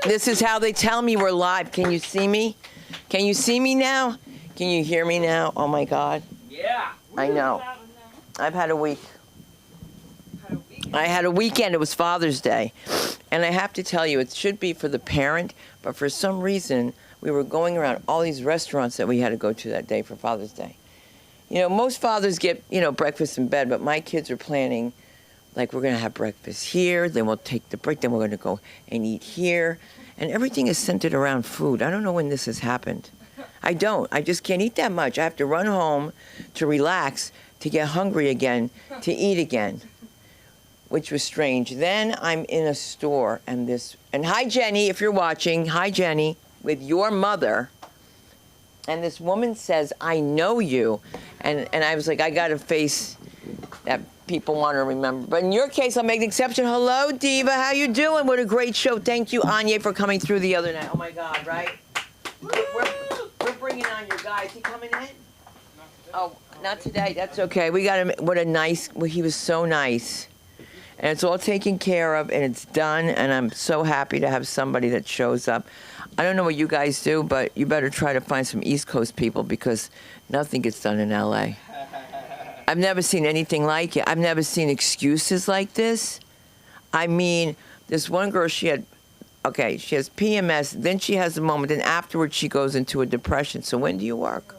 This is how they tell me we're live. Can you see me? Can you see me now? Can you hear me now? Oh my God. Yeah. I know. I've had a week. I had a weekend. It was Father's Day. And I have to tell you, it should be for the parent, but for some reason, we were going around all these restaurants that we had to go to that day for Father's Day. You know, most fathers get, breakfast in bed, but my kids are planning, like, we're going to have breakfast here, then we'll take the break, then we're going to go and eat here. And everything is centered around food. I don't know when this has happened. I don't. I just can't eat that much. I have to run home to relax, to get hungry again, to eat again, which was strange. Then I'm in a store, and hi, Jenny, if you're watching. Hi, Jenny, with your mother. And this woman says, I know you. And I was like, I got a face that people want to remember. But in your case, I'll make an exception. Hello, Diva. How you doing? What a great show. Thank you, Anya, for coming through the other night. Oh, my God, right? We're bringing on your guy. Is he coming in? Oh, not today. That's okay. We got him. He was so nice. And it's all taken care of, and it's done, and I'm so happy to have somebody that shows up. I don't know what you guys do, but you better try to find some East Coast people because nothing gets done in L.A. I've never seen anything like it. I've never seen excuses like this. I mean, this one girl, she has PMS, then she has a moment, and afterwards she goes into a depression. So when do you work?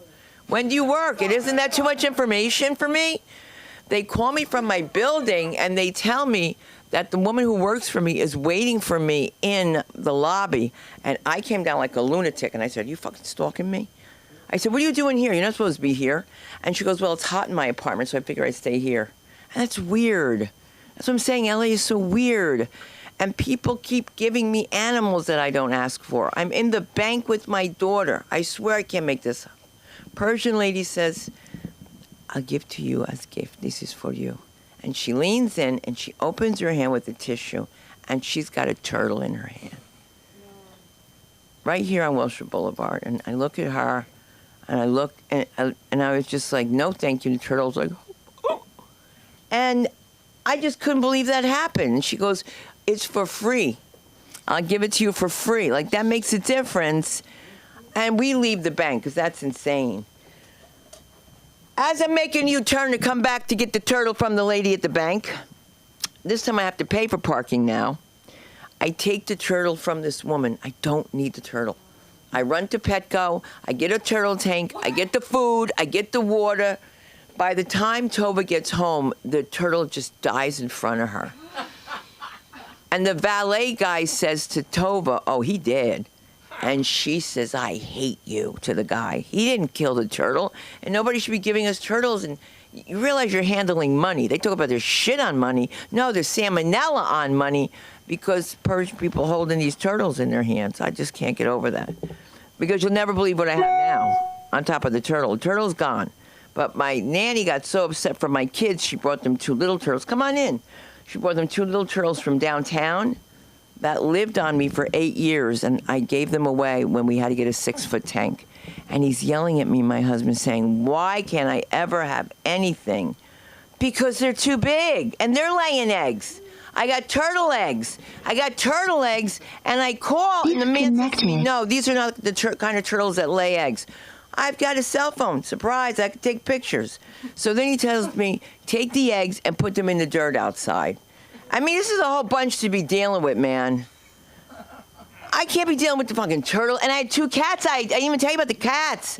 When do you work? Isn't that too much information for me? They call me from my building, and they tell me that the woman who works for me is waiting for me in the lobby. And I came down like a lunatic, and I said, are you fucking stalking me? I said, what are you doing here? You're not supposed to be here. And she goes, well, it's hot in my apartment, so I figure I'd stay here. And that's weird. That's what I'm saying. LA is so weird. And people keep giving me animals that I don't ask for. I'm in the bank with my daughter. I swear I can't make this up. Persian lady says, I'll give to you as gift. This is for you. And she leans in and she opens her hand with a tissue, and she's got a turtle in her hand. Right here on Wilshire Boulevard. And I look at her, and I look, and I was just like, no, thank you. And the turtle's like, oh. And I just couldn't believe that happened. And she goes, it's for free. I'll give it to you for free. Like, that makes a difference. And we leave the bank, because that's insane. As I'm making you turn to come back to get the turtle from the lady at the bank, this time I have to pay for parking now. I take the turtle from this woman. I don't need the turtle. I run to Petco. I get a turtle tank. I get the food. I get the water. By the time Tova gets home, the turtle just dies in front of her. And the valet guy says to Tova, oh, he did. And she says, I hate you, to the guy. He didn't kill the turtle, and nobody should be giving us turtles. And you realize you're handling money. They talk about there's shit on money. No, there's salmonella on money because Persian people holding these turtles in their hands. I just can't get over that. Because you'll never believe what I have now on top of the turtle. The turtle's gone. But my nanny got so upset for my kids, she brought them 2 little turtles. Come on in. She brought them 2 little turtles from downtown that lived on me for 8 years, and I gave them away when we had to get a 6-foot tank. And he's yelling at me, my husband, saying, why can't I ever have anything? Because they're too big, and they're laying eggs. I got turtle eggs. And I call, and the man says to me, no, these are not the kind of turtles that lay eggs. I've got a cell phone. Surprise, I can take pictures. So then he tells me, take the eggs and put them in the dirt outside. I mean, this is a whole bunch to be dealing with, man. I can't be dealing with the fucking turtle. And I had 2 cats. I didn't even tell you about the cats.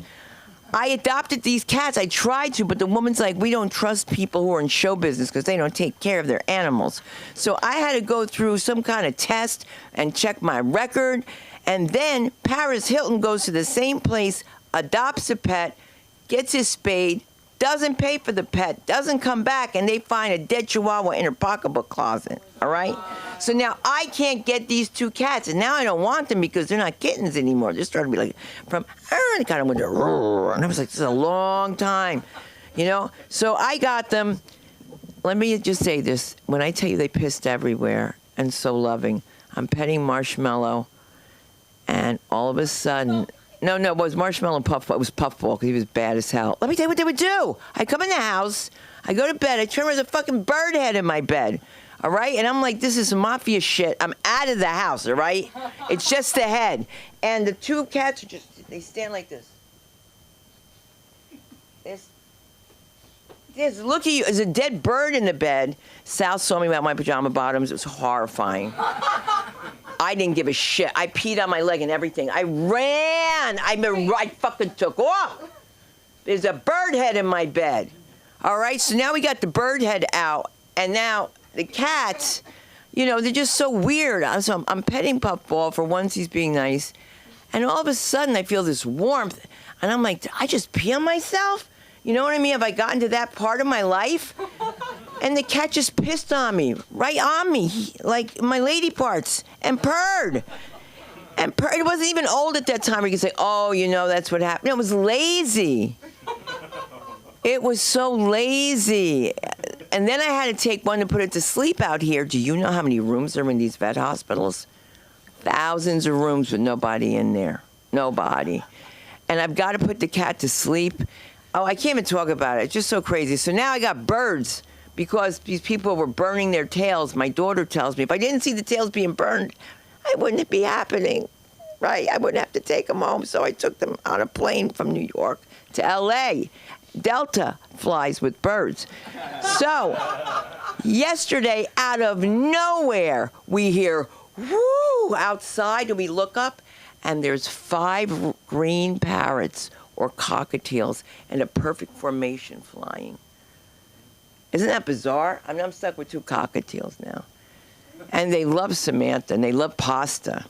I adopted these cats. I tried to, but the woman's like, we don't trust people who are in show business because they don't take care of their animals. So I had to go through some kind of test and check my record. And then Paris Hilton goes to the same place, adopts a pet, gets his spayed, doesn't pay for the pet, doesn't come back, and they find a dead chihuahua in her pocketbook closet, all right? So now I can't get these 2 cats, and now I don't want them because they're not kittens anymore. They're starting to be like, they kind of went to, and I was like, this is a long time, So I got them. Let me just say this. When I tell you they pissed everywhere and so loving, I'm petting Marshmallow, and all of a sudden, No, it was Marshmallow and Puffball. It was Puffball because he was bad as hell. Let me tell you what they would do. I come in the house. I go to bed. I turn around, there's a fucking bird head in my bed. all right? And I'm like, this is mafia shit. I'm out of the house, all right? It's just the head. And the two cats are just, they stand like this. Look at you. There's a dead bird in the bed. Sal saw me without my pajama bottoms. It was horrifying. I didn't give a shit. I peed on my leg and everything. I ran. I fucking took off. There's a bird head in my bed. All right, so now we got the bird head out. And now the cats, you know, they're just so weird. So I'm petting Puffball for once he's being nice. And all of a sudden I feel this warmth. And I'm like, did I just pee on myself? You know what I mean? Have I gotten to that part of my life? And the cat just pissed on me, right on me, like my lady parts, and purred. And purred. It wasn't even old at that time where you could say, oh, you know, that's what happened. It was lazy. It was so lazy. And then I had to take one to put it to sleep out here. Do you know how many rooms are in these vet hospitals? Thousands of rooms with nobody in there. Nobody. And I've got to put the cat to sleep. Oh, I can't even talk about it. It's just so crazy. So now I got birds because these people were burning their tails. My daughter tells me if I didn't see the tails being burned, it wouldn't be happening, right? I wouldn't have to take them home. So I took them on a plane from New York to L.A. Delta flies with birds. So yesterday, out of nowhere, we hear, whoo, outside, and we look up, and there's 5 green parrots or cockatiels in a perfect formation flying. Isn't that bizarre? I mean, I'm stuck with 2 cockatiels now. And they love Samantha, and they love pasta.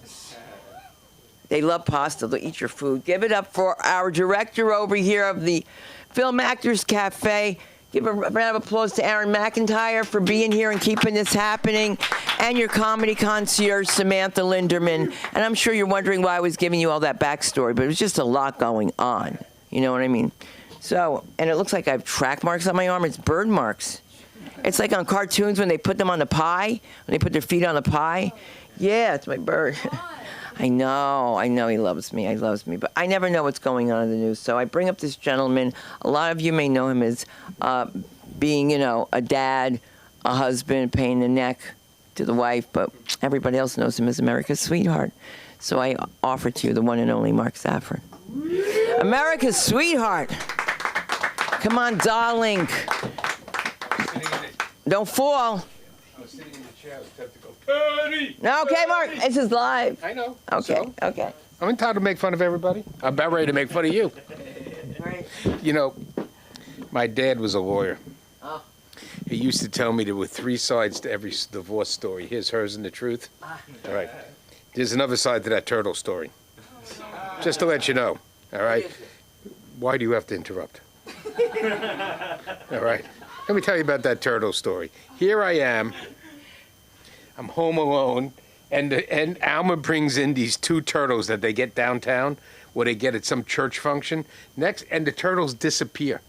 They love pasta. They'll eat your food. Give it up for our director over here of the Film Actors Cafe. Give a round of applause to Aaron McIntyre for being here and keeping this happening. And your comedy concierge, Samantha Linderman. And I'm sure you're wondering why I was giving you all that backstory, but it was just a lot going on. You know what I mean? So, and it looks like I have track marks on my arm. It's bird marks. It's like on cartoons when they put them on the pie, when they put their feet on the pie. Yeah, it's my bird. I know he loves me. He loves me. But I never know what's going on in the news. So I bring up this gentleman. A lot of you may know him as being, you know, a dad, a husband, pain in the neck to the wife. But everybody else knows him as America's sweetheart. So I offer to you the one and only Mark Saffron. America's sweetheart. Come on, darling. Don't fall. I was sitting in the chair. I was tempted to go, Patty! No, okay, Mark. This is live. I know. Okay, So, okay. I'm entitled to make fun of everybody. I'm about ready to make fun of you. Right. You know, my dad was a lawyer. Oh. He used to tell me there were 3 sides to every divorce story. His, hers, and the truth. All right. There's another side to that turtle story. Just to let you know. All right. Why do you have to interrupt? All right. Let me tell you about that turtle story. Here I am. I'm home alone, and Alma brings in these 2 turtles that they get downtown, where they get at some church function. And the turtles disappear.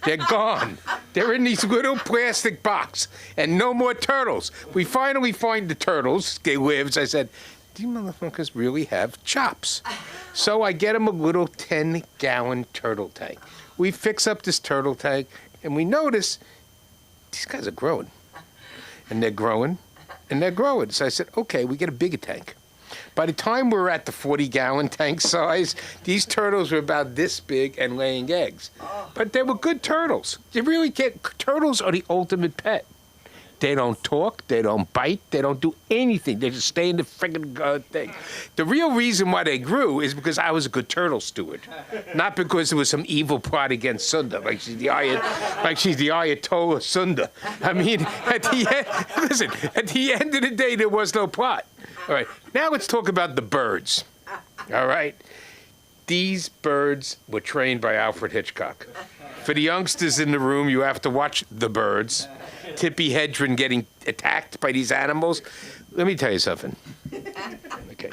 They're gone. They're in these little plastic box, and no more turtles. We finally find the turtles. They lives. I said, do you motherfuckers really have chops? So I get them a little 10-gallon turtle tank. We fix up this turtle tank, and we notice these guys are growing. And they're growing, and they're growing. So I said, okay, we get a bigger tank. By the time we're at the 40-gallon tank size, these turtles were about this big and laying eggs. But they were good turtles. You really can't. Turtles are the ultimate pet. They don't talk, they don't bite, they don't do anything. They just stay in the friggin' thing. The real reason why they grew is because I was a good turtle steward, not because there was some evil plot against Sunda, like she's the Ayatollah Sunda. I mean, at the end of the day, there was no plot. All right, now let's talk about the birds. All right, these birds were trained by Alfred Hitchcock. For the youngsters in the room, you have to watch The Birds. Tippi Hedren getting attacked by these animals. Let me tell you something. Okay.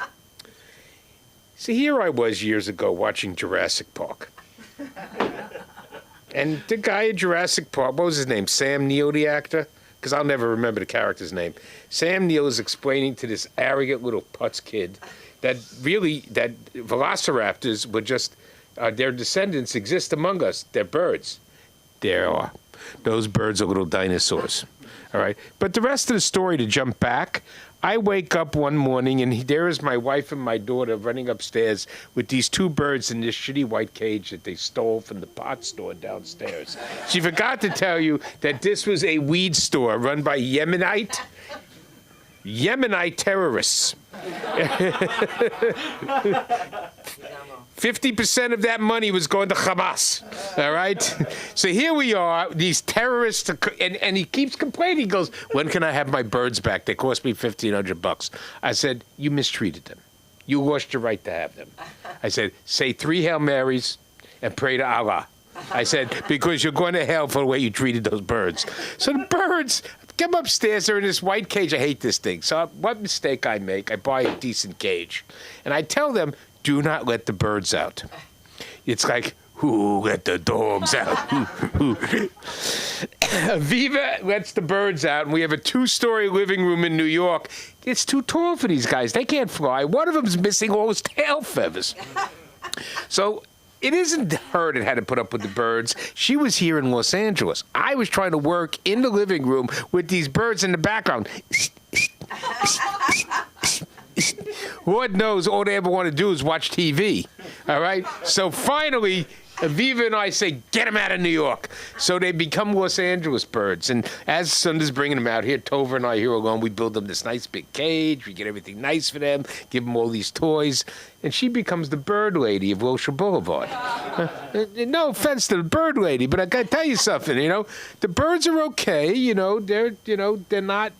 See, here I was years ago watching Jurassic Park. And the guy at Jurassic Park, what was his name? Sam Neill, the actor? Because I'll never remember the character's name. Sam Neill is explaining to this arrogant little putz kid that velociraptors were just, their descendants exist among us. They're birds. They are. Those birds are little dinosaurs. All right. But the rest of the story, to jump back, I wake up one morning and there is my wife and my daughter running upstairs with these two birds in this shitty white cage that they stole from the pot store downstairs. She forgot to tell you that this was a weed store run by Yemenite terrorists. 50% of that money was going to Hamas, all right? So here we are, these terrorists, and he keeps complaining. He goes, when can I have my birds back? They cost me $1,500. I said, you mistreated them. You lost your right to have them. I said, say 3 Hail Marys and pray to Allah. I said, because you're going to hell for the way you treated those birds. So the birds come upstairs, they're in this white cage. I hate this thing. So what mistake I make, I buy a decent cage. And I tell them, do not let the birds out. It's like, who let the dogs out? Aviva lets the birds out, and we have a 2-story living room in New York. It's too tall for these guys. They can't fly. One of them's missing all his tail feathers. So it isn't her that had to put up with the birds. She was here in Los Angeles. I was trying to work in the living room with these birds in the background. Lord knows all they ever want to do is watch TV, all right? So finally, Aviva and I say, get them out of New York. So they become Los Angeles birds. And as Sunda's bringing them out here, Tova and I here alone, we build them this nice big cage. We get everything nice for them, give them all these toys. And she becomes the bird lady of Wilshire Boulevard. No offense to the bird lady, but I got to tell you something, the birds are okay, they're not,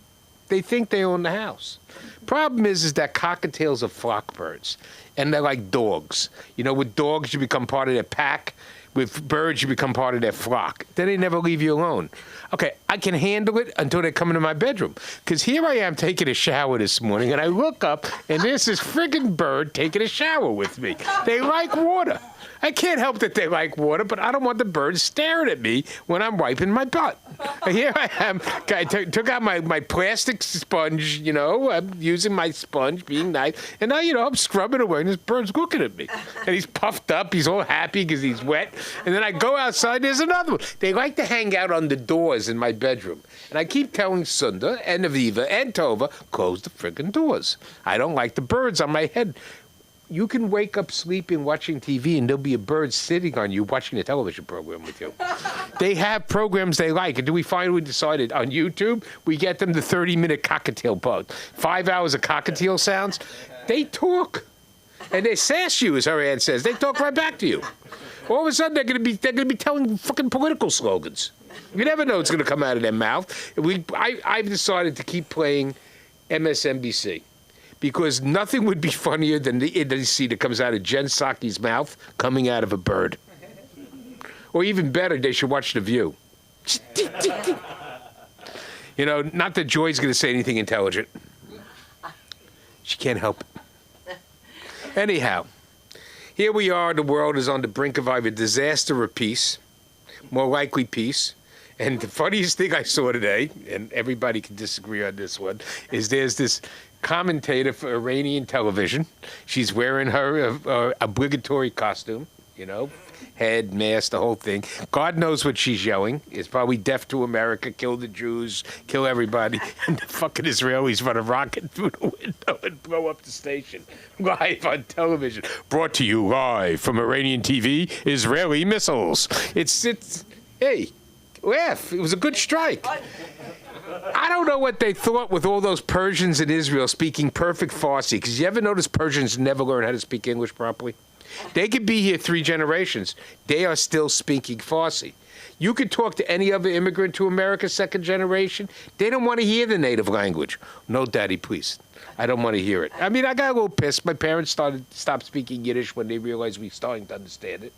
they think they own the house. Problem is that cockatiels are flock birds, and they're like dogs. With dogs, you become part of their pack. With birds, you become part of their flock. Then they never leave you alone. Okay, I can handle it until they come into my bedroom. Because here I am taking a shower this morning, and I look up, and there's this friggin' bird taking a shower with me. They like water. I can't help that they like water, but I don't want the birds staring at me when I'm wiping my butt. Here I am. I took out my plastic sponge, I'm using my sponge, being nice. And now, I'm scrubbing away, and this bird's looking at me. And he's puffed up. He's all happy because he's wet. And then I go outside, there's another one. They like to hang out on the doors in my bedroom. And I keep telling Sunda and Aviva and Tova, close the friggin' doors. I don't like the birds on my head. You can wake up sleeping, watching TV, and there'll be a bird sitting on you watching a television program with you. They have programs they like. And do we finally decided on YouTube, we get them the 30-minute cockatiel bug. 5 hours of cockatiel sounds. They talk. And they sass you, as her aunt says. They talk right back to you. All of a sudden, they're gonna be telling fucking political slogans. You never know what's gonna come out of their mouth. I've decided to keep playing MSNBC. Because nothing would be funnier than the idiocy that comes out of Jen Psaki's mouth coming out of a bird. Or even better, they should watch The View. Not that Joy's going to say anything intelligent. She can't help it. Anyhow, here we are. The world is on the brink of either disaster or peace. More likely peace. And the funniest thing I saw today, and everybody can disagree on this one, is there's this commentator for Iranian television. She's wearing her obligatory costume, head, mask, the whole thing. God knows what she's yelling. It's probably deaf to America, kill the Jews, kill everybody. And the fucking Israelis run a rocket through the window and blow up the station. Live on television. Brought to you live from Iranian TV, Israeli missiles. Hey, laugh. It was a good strike. I don't know what they thought with all those Persians in Israel speaking perfect Farsi, because you ever notice Persians never learn how to speak English properly? They could be here 3 generations. They are still speaking Farsi. You could talk to any other immigrant to America, 2nd generation. They don't want to hear the native language. No, Daddy, please. I don't want to hear it. I mean, I got a little pissed. My parents stopped speaking Yiddish when they realized we were starting to understand it.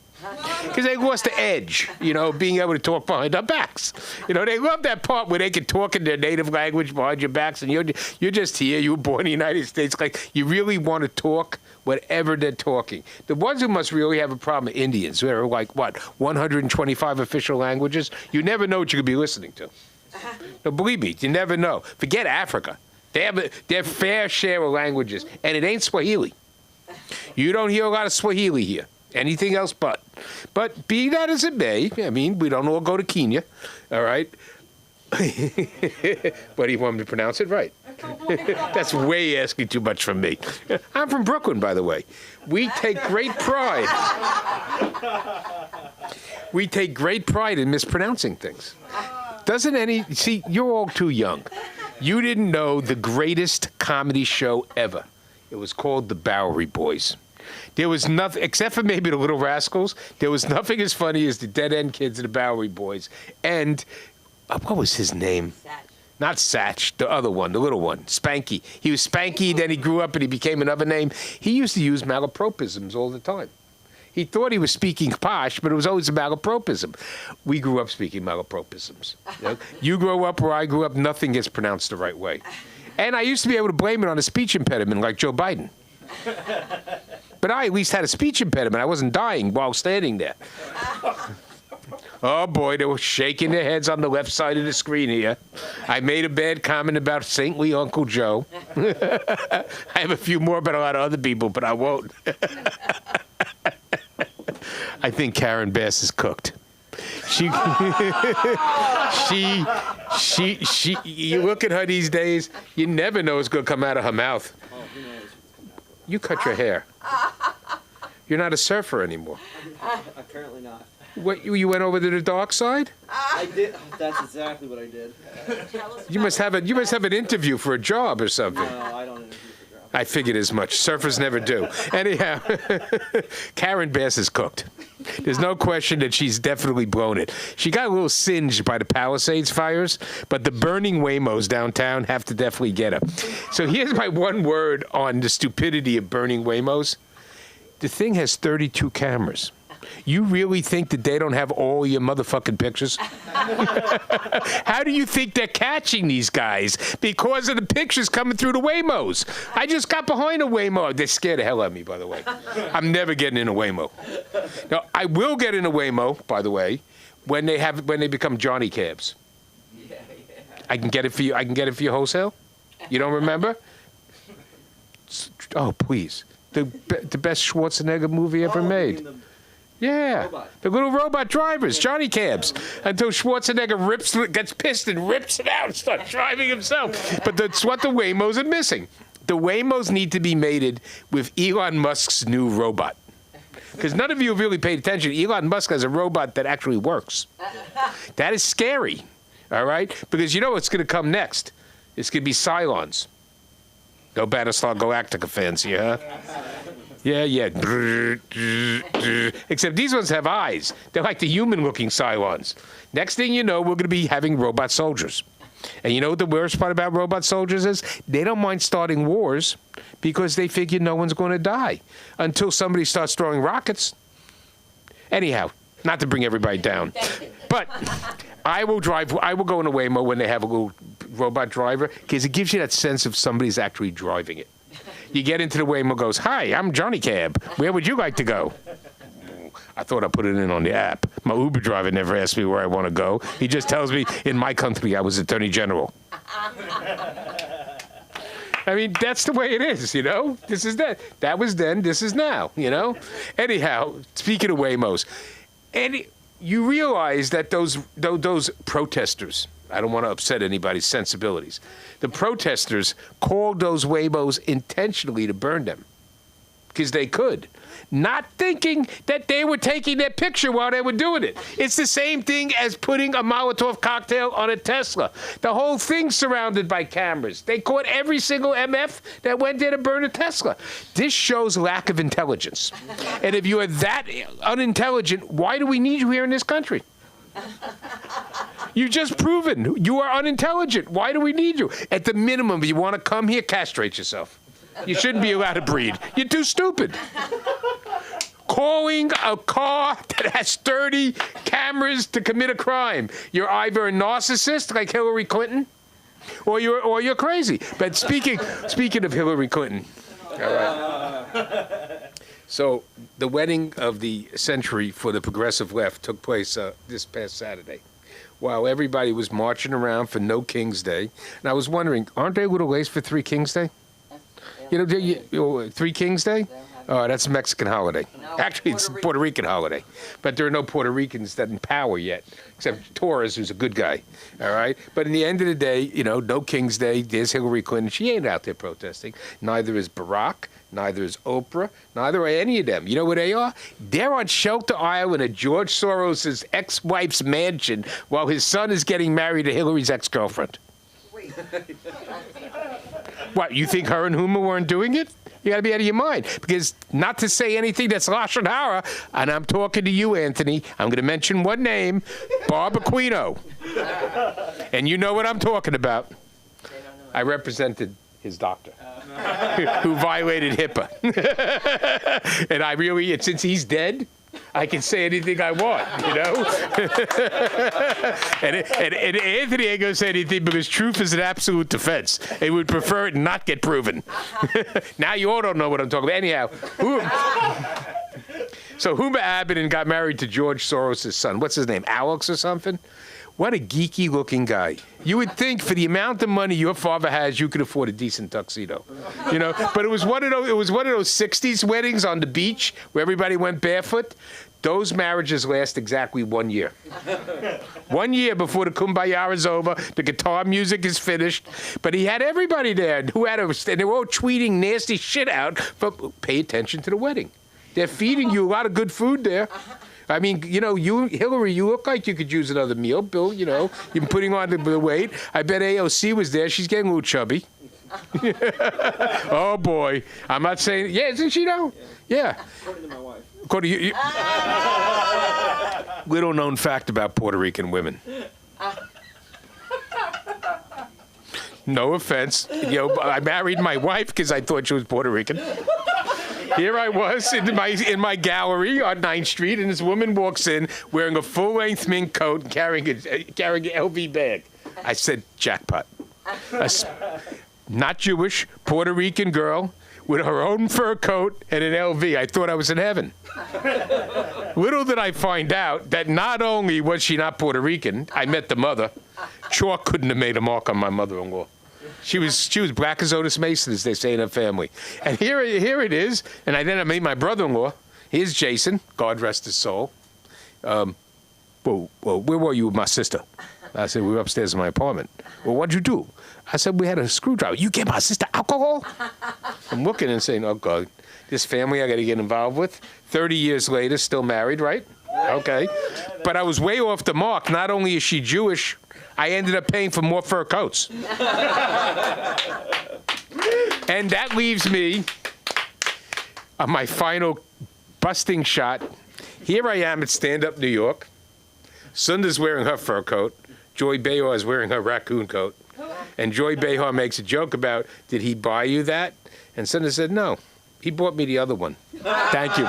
Because they lost the edge, being able to talk behind our backs. They love that part where they can talk in their native language behind your backs, and you're just here. You were born in the United States. Like, you really want to talk whatever they're talking. The ones who must really have a problem are Indians. There are 125 official languages. You never know what you could be listening to. No, believe me, you never know. Forget Africa. They have their fair share of languages, and it ain't Swahili. You don't hear a lot of Swahili here. Anything else but. But be that as it may, I mean, we don't all go to Kenya, all right? What, do you want me to pronounce it right? That's way asking too much from me. I'm from Brooklyn, by the way. We take great pride. We take great pride in mispronouncing things. Doesn't any... See, you're all too young. You didn't know the greatest comedy show ever. It was called The Bowery Boys. There was nothing, except for maybe the Little Rascals, there was nothing as funny as the Dead End Kids and the Bowery Boys. And, what was his name? Satch. Not Satch, the other one, the little one, Spanky. He was Spanky, then he grew up and he became another name. He used to use malapropisms all the time. He thought he was speaking posh, but it was always a malapropism. We grew up speaking malapropisms. You grow up where I grew up, nothing gets pronounced the right way. And I used to be able to blame it on a speech impediment like Joe Biden. But I at least had a speech impediment. I wasn't dying while standing there. Oh, boy, they were shaking their heads on the left side of the screen here. I made a bad comment about saintly Uncle Joe. I have a few more about a lot of other people, but I won't. I think Karen Bass is cooked. You look at her these days, you never know what's going to come out of her mouth. You cut your hair. You're not a surfer anymore. Apparently not. What, you went over to the dark side? I did. That's exactly what I did. You must have an interview for a job or something. No, I don't interview for jobs. I figured as much. Surfers never do. Anyhow, Karen Bass is cooked. There's no question that she's definitely blown it. She got a little singed by the Palisades fires, but the burning Waymos downtown have to definitely get her. So here's my one word on the stupidity of burning Waymos. The thing has 32 cameras. You really think that they don't have all your motherfucking pictures? How do you think they're catching these guys? Because of the pictures coming through the Waymos. I just got behind a Waymo. They scared the hell out of me, by the way. I'm never getting in a Waymo. Now, I will get in a Waymo, by the way, when they become Johnny Cabs. I can get it for you. I can get it for you wholesale. You don't remember? Oh, please. The best Schwarzenegger movie ever made. Yeah, the little robot drivers, Johnny Cabs, until Schwarzenegger gets pissed and rips it out and starts driving himself. But that's what the Waymos are missing. The Waymos need to be mated with Elon Musk's new robot. Because none of you have really paid attention. Elon Musk has a robot that actually works. That is scary, all right? Because you know what's going to come next? It's going to be Cylons. No Battlestar Galactica fans here, huh? Yeah. Except these ones have eyes. They're like the human-looking Cylons. Next thing you know, we're going to be having robot soldiers. And you know what the worst part about robot soldiers is? They don't mind starting wars because they figure no one's going to die until somebody starts throwing rockets. Anyhow, not to bring everybody down, but I will go in a Waymo when they have a little robot driver because it gives you that sense of somebody's actually driving it. You get into the Waymo, goes, "Hi, I'm Johnny Cab. Where would you like to go?" I thought I put it in on the app. My Uber driver never asked me where I want to go. He just tells me, in my country, I was Attorney General. I mean, that's the way it is, you know? This is that. That was then, this is now, you know? Anyhow, speaking of Waymos, you realize that those protesters, I don't want to upset anybody's sensibilities, the protesters called those Waymos intentionally to burn them because they could, not thinking that they were taking their picture while they were doing it. It's the same thing as putting a Molotov cocktail on a Tesla. The whole thing's surrounded by cameras. They caught every single MF that went there to burn a Tesla. This shows lack of intelligence. And if you are that unintelligent, why do we need you here in this country? You've just proven you are unintelligent. Why do we need you? At the minimum, if you want to come here, castrate yourself. You shouldn't be allowed to breed. You're too stupid. Calling a car that has 30 cameras to commit a crime. You're either a narcissist like Hillary Clinton, or you're crazy. But speaking of Hillary Clinton, all right. So the wedding of the century for the progressive left took place this past Saturday, while everybody was marching around for No King's Day. And I was wondering, aren't they a little late for Three Kings Day? You know, Three Kings Day? Oh, that's a Mexican holiday. No, Actually, it's a Puerto Puerto Rican holiday. But there are no Puerto Ricans that in power yet, except Torres, who's a good guy. All right? But in the end of the day, you know, no King's Day. There's Hillary Clinton. She ain't out there protesting. Neither is Barack. Neither is Oprah. Neither are any of them. You know where they are? They're on Shelter Island at George Soros' ex-wife's mansion while his son is getting married to Hillary's ex-girlfriend. Wait. What, you think her and Huma weren't doing it? You got to be out of your mind. Because not to say anything that's Lashon Hara, and I'm talking to you, Anthony, I'm going to mention one name, Bob Aquino. And you know what I'm talking about. I represented his doctor, who violated HIPAA. And I really, since he's dead, I can say anything I want, you know? and Anthony ain't going to say anything because truth is an absolute defense. He would prefer it not get proven. Now you all don't know what I'm talking about. Anyhow, so Huma Abedin got married to George Soros' son. What's his name, Alex or something? What a geeky-looking guy. You would think for the amount of money your father has, you could afford a decent tuxedo, you know? But it was one of those 60s weddings on the beach where everybody went barefoot. Those marriages last exactly 1 year. 1 year before the kumbaya is over, the guitar music is finished. But he had everybody there and they were all tweeting nasty shit out, but pay attention to the wedding. They're feeding you a lot of good food there. I mean, you know, Hillary, you look like you could use another meal. Bill, you know, you're putting on the weight. I bet AOC was there. She's getting a little chubby. Oh, boy. I'm not saying, yeah, isn't she, though? Yeah. According to my wife. According to you. Little known fact about Puerto Rican women. No offense. You know, I married my wife because I thought she was Puerto Rican. Here I was in my gallery on 9th Street, and this woman walks in wearing a full-length mink coat and carrying an LV bag. I said, jackpot. Not Jewish, Puerto Rican girl with her own fur coat and an LV. I thought I was in heaven. Little did I find out that not only was she not Puerto Rican, I met the mother. Chalk couldn't have made a mark on my mother-in-law. She was black as Otis Mason, as they say in her family. And here it is. And then I meet my brother-in-law. Here's Jason. God rest his soul. Well, where were you with my sister? I said, we were upstairs in my apartment. Well, what'd you do? I said, we had a screwdriver. You gave my sister alcohol? I'm looking and saying, oh, God, this family I got to get involved with. 30 years later, still married, right? Okay. But I was way off the mark. Not only is she Jewish, I ended up paying for more fur coats. And that leaves me on my final busting shot. Here I am at Stand Up New York. Sunda's wearing her fur coat. Joy Behar is wearing her raccoon coat. And Joy Behar makes a joke about, did he buy you that? And Sunda said, no. He bought me the other one. Thank you.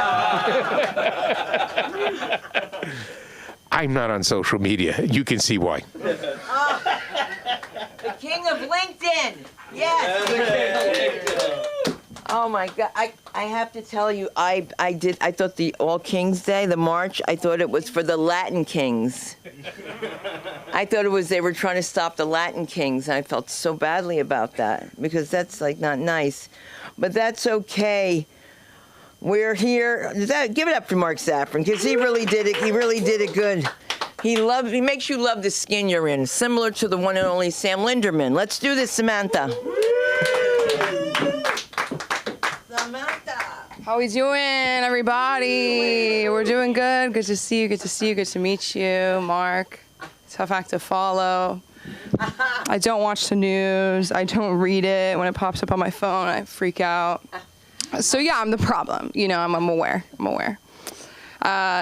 I'm not on social media. You can see why. The king of LinkedIn. Yes. Oh my God! I have to tell you, I thought the All Kings Day, the march, I thought it was for the Latin kings. I thought they were trying to stop the Latin kings, and I felt so badly about that because that's like not nice, but that's okay. We're here. Give it up to Mark Safran because he really did it. He really did it good. He makes you love the skin you're in, similar to the one and only Sam Linderman. Let's do this, Samantha. How we doing, everybody? We're doing good. Good to see you. Good to see you. Good to meet you, Mark. Tough act to follow. I don't watch the news. I don't read it. When it pops up on my phone, I freak out. So yeah, I'm the problem. You know, I'm aware. I'm aware.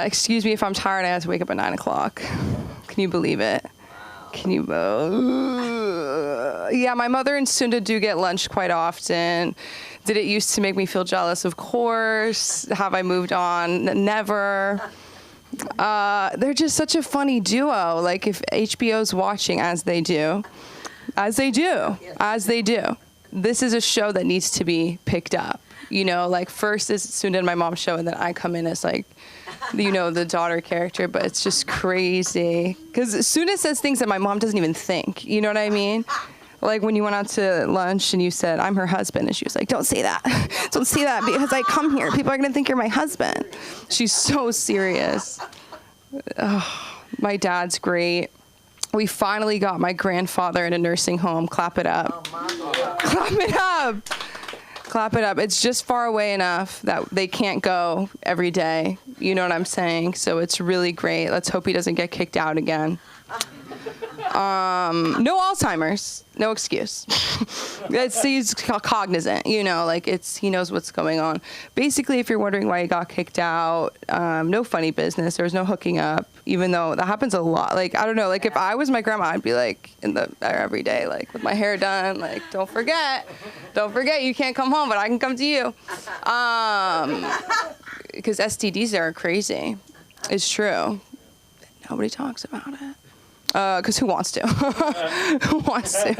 Excuse me if I'm tired. I have to wake up at 9 o'clock. Can you believe it? Can you? Yeah, my mother and Sunda do get lunch quite often. Did it used to make me feel jealous? Of course. Have I moved on? Never. They're just such a funny duo. Like if HBO's watching, as they do, this is a show that needs to be picked up. You know, like first is Sunda and my mom's show, and then I come in as like, you know, the daughter character. But it's just crazy because Sunda says things that my mom doesn't even think. You know what I mean? Like when you went out to lunch and you said, I'm her husband. And she was like, don't say that. Don't say that because I come here. People are going to think you're my husband. She's so serious. Oh, my dad's great. We finally got my grandfather in a nursing home. Clap it up. Clap it up. Clap it up. It's just far away enough that they can't go every day. You know what I'm saying? So it's really great. Let's hope he doesn't get kicked out again. No Alzheimer's, no excuse. He's cognizant, you know, like he knows what's going on. Basically, if you're wondering why he got kicked out, no funny business. There was no hooking up, even though that happens a lot. Like, I don't know, like if I was my grandma, I'd be like every day, like with my hair done, like, don't forget, you can't come home, but I can come to you. Because STDs are crazy. It's true. Nobody talks about it. Because who wants to? Who wants to?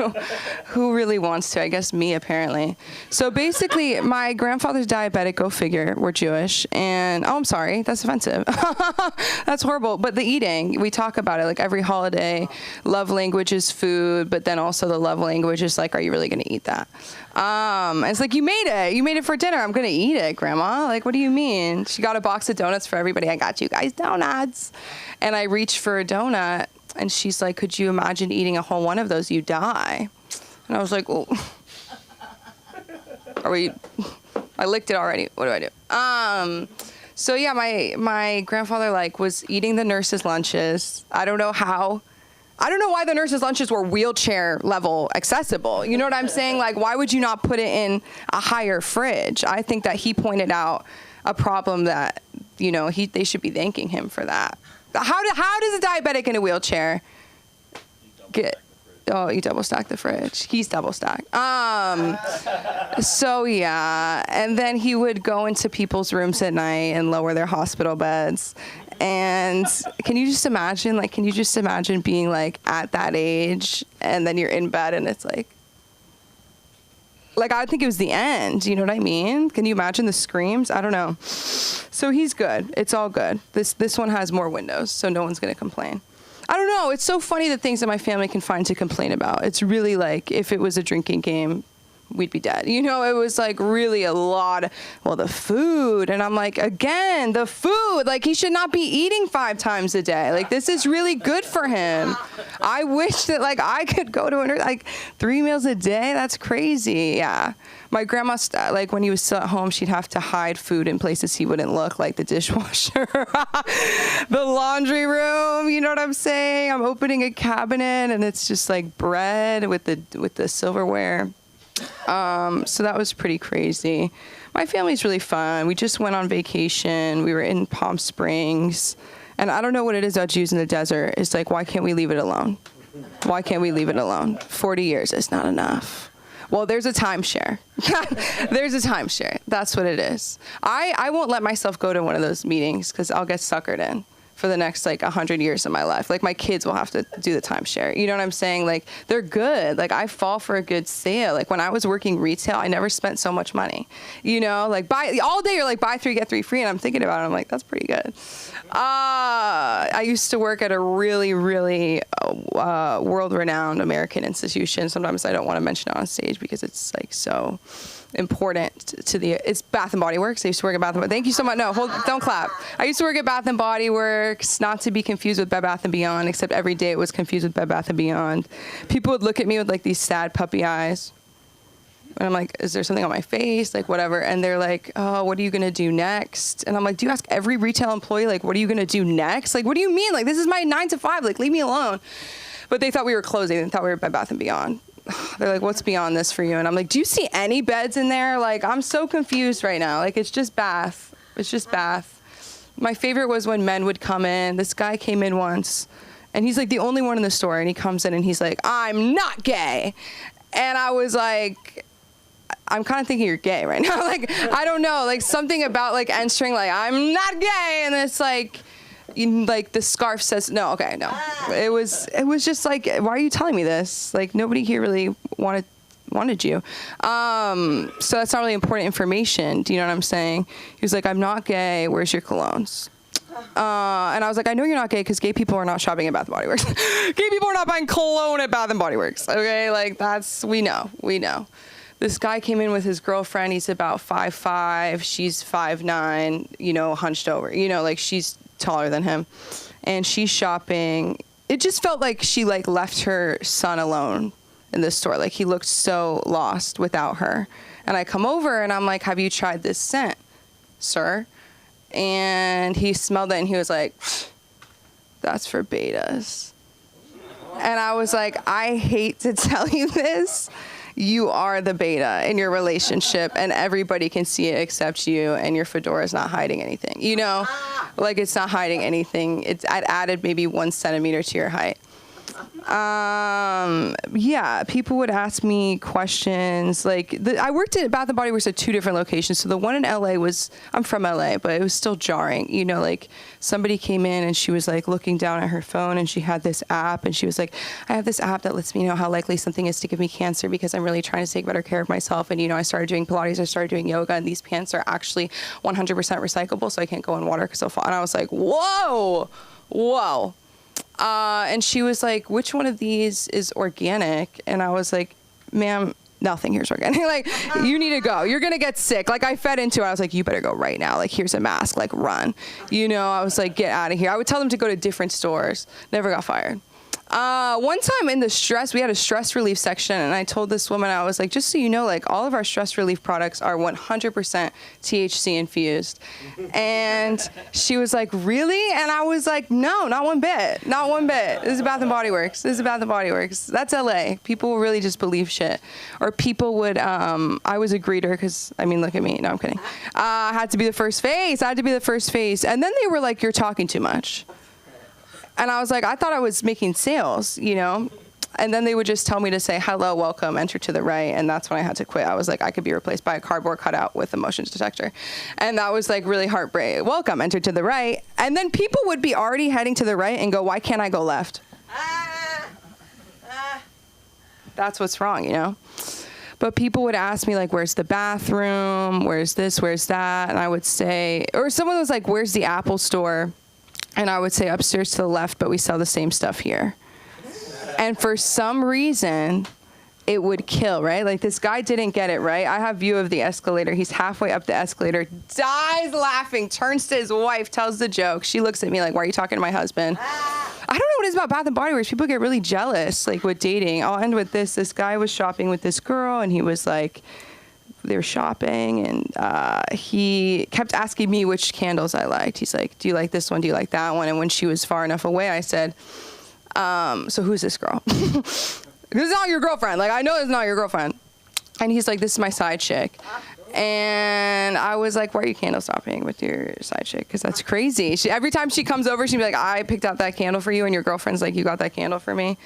Who really wants to? I guess me, apparently. So basically, my grandfather's diabetic, go figure, we're Jewish. And, oh, I'm sorry, that's offensive. That's horrible. But the eating, we talk about it, like every holiday, love language is food, but then also the love language is like, are you really going to eat that? And it's like, you made it for dinner. I'm going to eat it, Grandma. Like, what do you mean? She got a box of donuts for everybody. I got you guys donuts. And I reached for a donut. And she's like, could you imagine eating a whole one of those? You die. And I was like, well, I licked it already. What do I do? So yeah, my grandfather like was eating the nurses' lunches. I don't know why the nurses' lunches were wheelchair level accessible. You know what I'm saying? Like, why would you not put it in a higher fridge? I think that he pointed out a problem that, you know, they should be thanking him for that. How does a diabetic in a wheelchair get? Oh, you double stack the fridge. He's double stacked. So yeah, and then he would go into people's rooms at night and lower their hospital beds. And can you just imagine being like at that age and then you're in bed and it's like I think it was the end. You know what I mean? Can you imagine the screams? I don't know. So he's good. It's all good. This one has more windows, so no one's going to complain. I don't know. It's so funny the things that my family can find to complain about. It's really like if it was a drinking game, we'd be dead. You know, it was like really a lot. Well, the food. And I'm like, again, the food. Like, he should not be eating 5 times a day. Like, this is really good for him. I wish that, like, I could go to like 3 meals a day. That's crazy. Yeah. My grandma, like, when he was still at home, she'd have to hide food in places he wouldn't look, like the dishwasher, the laundry room. You know what I'm saying? I'm opening a cabinet, and it's just, like, bread with the silverware. So that was pretty crazy. My family's really fun. We just went on vacation. We were in Palm Springs. And I don't know what it is about Jews in the desert. It's like, why can't we leave it alone? Why can't we leave it alone? 40 years is not enough. Well, there's a timeshare. There's a timeshare. That's what it is. I won't let myself go to one of those meetings because I'll get suckered in for the next, like, 100 years of my life. Like, my kids will have to do the timeshare. You know what I'm saying? Like, they're good. Like, I fall for a good sale. Like, when I was working retail, I never spent so much money. You know? Like, all day you're like, buy 3, get 3 free. And I'm thinking about it. I'm like, that's pretty good. I used to work at a really, really world-renowned American institution. Sometimes I don't want to mention it on stage because it's, like, so important it's Bath and Body Works. I used to work at Bath and Body. Thank you so much. No, don't clap. I used to work at Bath and Body Works, not to be confused with Bed Bath and Beyond, except every day it was confused with Bed Bath and Beyond. People would look at me with like these sad puppy eyes. And I'm like, is there something on my face? Like, whatever. And they're like, oh, what are you going to do next? And I'm like, do you ask every retail employee, like, what are you going to do next? Like, what do you mean? Like, this is my 9 to 5. Like, leave me alone. But they thought we were closing. They thought we were Bed Bath and Beyond. They're like, what's beyond this for you? And I'm like, do you see any beds in there? Like, I'm so confused right now. Like, it's just Bath. It's just Bath. My favorite was when men would come in. This guy came in once, and he's like the only one in the store. And he comes in and he's like, I'm not gay. And I was like, I'm kind of thinking you're gay right now. Like, I don't know. Like, something about like entering, like, I'm not gay. And it's like, like the scarf says no. Okay, no. It was just like, why are you telling me this? Like, nobody here really wanted you. So that's not really important information. Do you know what I'm saying? He was like, I'm not gay. Where's your colognes? And I was like, I know you're not gay because gay people are not shopping at Bath & Body Works. Gay people are not buying cologne at Bath & Body Works. Okay, like we know. This guy came in with his girlfriend. He's about 5'5". She's 5'9", hunched over. Like she's taller than him. And she's shopping. It just felt like she left her son alone in this store. Like he looked so lost without her. And I come over and I'm like, have you tried this scent, sir? And he smelled it and he was like, that's for betas. And I was like, I hate to tell you this. You are the beta in your relationship and everybody can see it except you, and your fedora is not hiding anything. Like it's not hiding anything. I'd added maybe 1 centimeter to your height. Yeah, people would ask me questions. I worked at Bath & Body Works at 2 different locations. So the one in LA I'm from LA, but it was still jarring. Like somebody came in and she was like looking down at her phone and she had this app and she was like, I have this app that lets me know how likely something is to give me cancer because I'm really trying to take better care of myself. And, I started doing Pilates, I started doing yoga, and these pants are actually 100% recyclable. So I can't go in water because they'll fall. And I was like, whoa. And she was like, which one of these is organic? And I was like, ma'am, nothing here's organic. You need to go. You're going to get sick. I fed into it. I was like, you better go right now. Here's a mask. Run. I was like, get out of here. I would tell them to go to different stores. Never got fired. One time in we had a stress relief section, and I told this woman, I was like, just so you know, all of our stress relief products are 100% THC infused. And she was like, really? And I was like, no, not one bit. Not one bit. This is Bath & Body Works. That's LA. People will really just believe shit. Or people would, I was a greeter because, look at me. No, I'm kidding. I had to be the first face. And then they were like, you're talking too much. And I was like, I thought I was making sales, And then they would just tell me to say, hello, welcome, enter to the right. And that's when I had to quit. I was like, I could be replaced by a cardboard cutout with a motions detector. And that was really heartbreaking. Welcome, enter to the right. And then people would be already heading to the right and go, why can't I go left? That's what's wrong, But people would ask me, where's the bathroom? Where's this? Where's that? And I would say, or someone was like, where's the Apple store? And I would say upstairs to the left, but we sell the same stuff here. And for some reason, it would kill, right? This guy didn't get it, right? I have view of the escalator. He's halfway up the escalator, dies laughing, turns to his wife, tells the joke. She looks at me like, why are you talking to my husband? I don't know what it is about Bath & Body Works. People get really jealous, with dating. I'll end with this. This guy was shopping with this girl, and he was like, they were shopping, and he kept asking me which candles I liked. He's like, do you like this one? Do you like that one? And when she was far enough away, I said, so who's this girl? This is not your girlfriend. I know it's not your girlfriend. And he's like, this is my side chick. And I was like, why are you candle stopping with your side chick? Because that's crazy. Every time she comes over, she'd be like, I picked out that candle for you. And your girlfriend's like, you got that candle for me.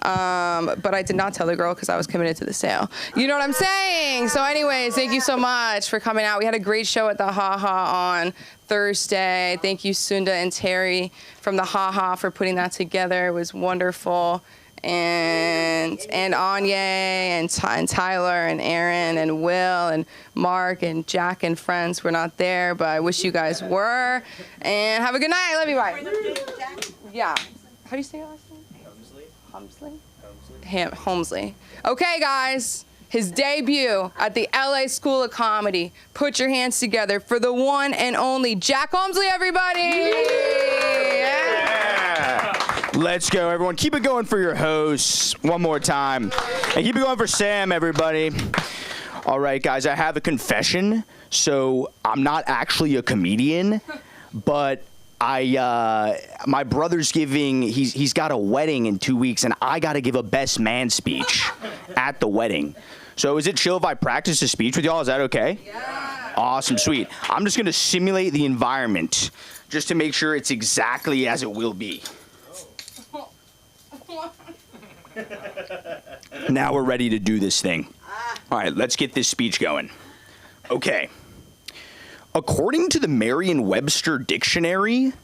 But I did not tell the girl because I was committed to the sale. You know what I'm saying? So anyways, thank you so much for coming out. We had a great show at the Ha Ha on Thursday. Thank you, Sunda and Terry from the Ha Ha for putting that together. It was wonderful. And Anya and Tyler and Aaron and Will and Mark and Jack and friends were not there, but I wish you guys were. And have a good night. I love you. Bye. Yeah. How do you say your last name? Holmesley. Okay, guys. His debut at the LA School of Comedy. Put your hands together for the one and only Jack Holmesley, everybody. Yeah. Let's go, everyone. Keep it going for your hosts one more time. And keep it going for Sam, everybody. All right, guys, I have a confession. So I'm not actually a comedian, but my brother's he's got a wedding in 2 weeks, and I got to give a best man speech at the wedding. So is it chill if I practice a speech with y'all? Is that okay? Yeah. Awesome, sweet. I'm just going to simulate the environment just to make sure it's exactly as it will be. Now we're ready to do this thing. All right, let's get this speech going. Okay. According to the Merriam-Webster dictionary,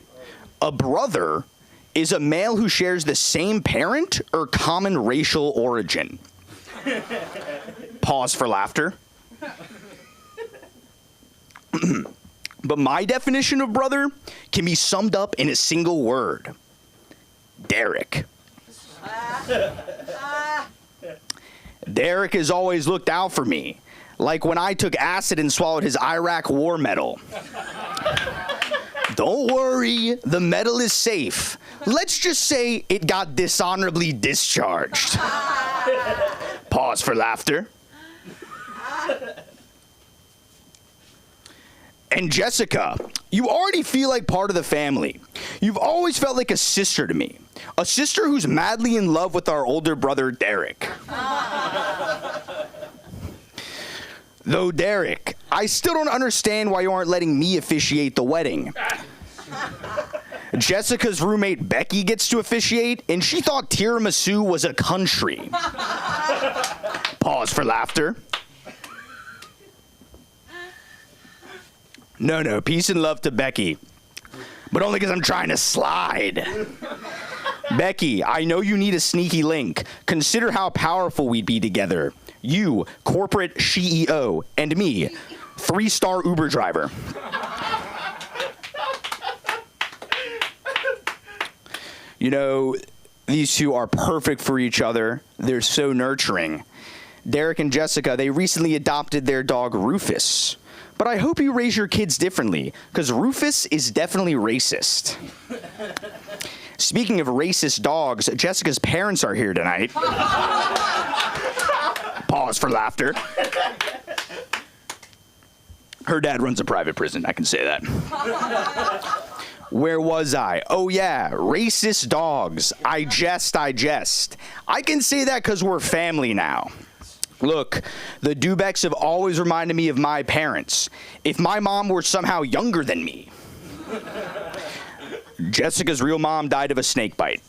a brother is a male who shares the same parent or common racial origin. Pause for laughter. But my definition of brother can be summed up in a single word. Derek. Derek has always looked out for me, like when I took acid and swallowed his Iraq war medal. Don't worry, the medal is safe. Let's just say it got dishonorably discharged. Pause for laughter. And Jessica, you already feel like part of the family. You've always felt like a sister to me. A sister who's madly in love with our older brother, Derek. Though, Derek, I still don't understand why you aren't letting me officiate the wedding. Jessica's roommate, Becky, gets to officiate, and she thought tiramisu was a country. Pause for laughter. No, peace and love to Becky. But only because I'm trying to slide. Becky, I know you need a sneaky link. Consider how powerful we'd be together. You, corporate CEO, and me, 3-star Uber driver. You know, these two are perfect for each other. They're so nurturing. Derek and Jessica, they recently adopted their dog, Rufus. But I hope you raise your kids differently, because Rufus is definitely racist. Speaking of racist dogs, Jessica's parents are here tonight. Pause for laughter. Her dad runs a private prison, I can say that. Where was I? Oh yeah, racist dogs. I jest. I can say that because we're family now. Look, the Dubecks have always reminded me of my parents. If my mom were somehow younger than me. Jessica's real mom died of a snake bite.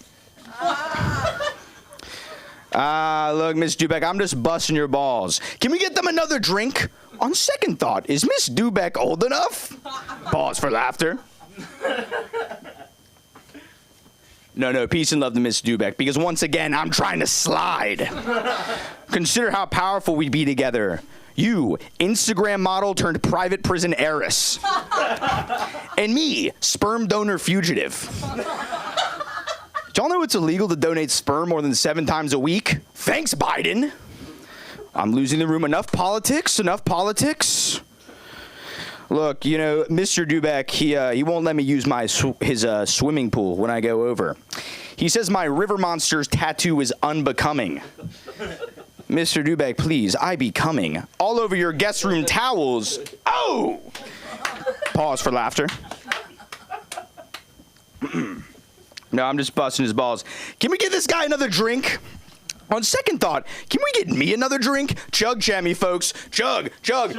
Look, Miss Dubeck, I'm just busting your balls. Can we get them another drink? On second thought, is Miss Dubeck old enough? Pause for laughter. No, peace and love to Miss Dubeck, because once again, I'm trying to slide. Consider how powerful we'd be together. You, Instagram model turned private prison heiress. And me, sperm donor fugitive. Do y'all know it's illegal to donate sperm more than 7 times a week? Thanks, Biden. I'm losing the room. Enough politics. Look, you know, Mr. Dubeck, he won't let me use his swimming pool when I go over. He says my River Monsters tattoo is unbecoming. Mr. Dubeck, please, I be coming. All over your guest room towels. Oh! Pause for laughter. No, I'm just busting his balls. Can we get this guy another drink? On second thought, can we get me another drink? Chug, Jammy, folks. Chug. Go.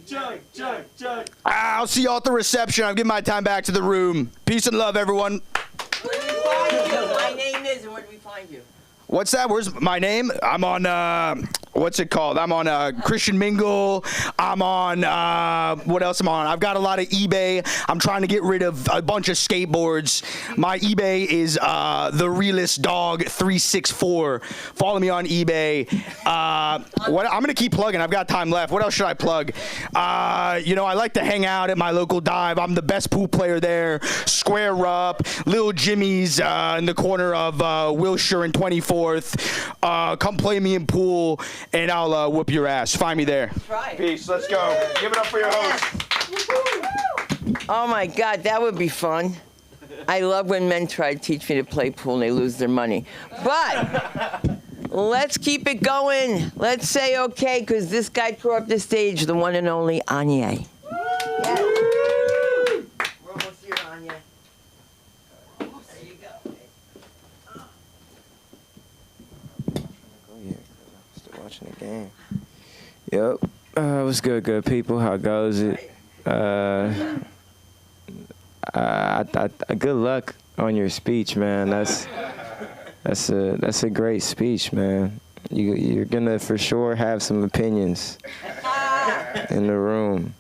Chug. I'll see y'all at the reception. I'm giving my time back to the room. Peace and love, everyone. Where do we find you? My name is, and where do we find you? What's that? Where's my name? I'm on, what's it called? I'm on Christian Mingle. I'm on, what else am I on? I've got a lot of eBay. I'm trying to get rid of a bunch of skateboards. My eBay is The Realest Dog 364. Follow me on eBay. I'm going to keep plugging. I've got time left. What else should I plug? You know, I like to hang out at my local dive. I'm the best pool player there. Square Up. Little Jimmy's in the corner of Wilshire and 24th. Come play me in pool, and I'll whoop your ass. Find me there. Try it. Peace. Let's go. Give it up for your host. Oh my God, that would be fun. I love when men try to teach me to play pool and they lose their money. But let's keep it going. Let's say okay, because this guy tore up the stage, the one and only Anya. Yeah. We're almost here, Anya. There you go. Still watching the game. Yep. What's good people? How goes it? Good luck on your speech, man. That's a great speech, man. You're gonna for sure have some opinions in the room.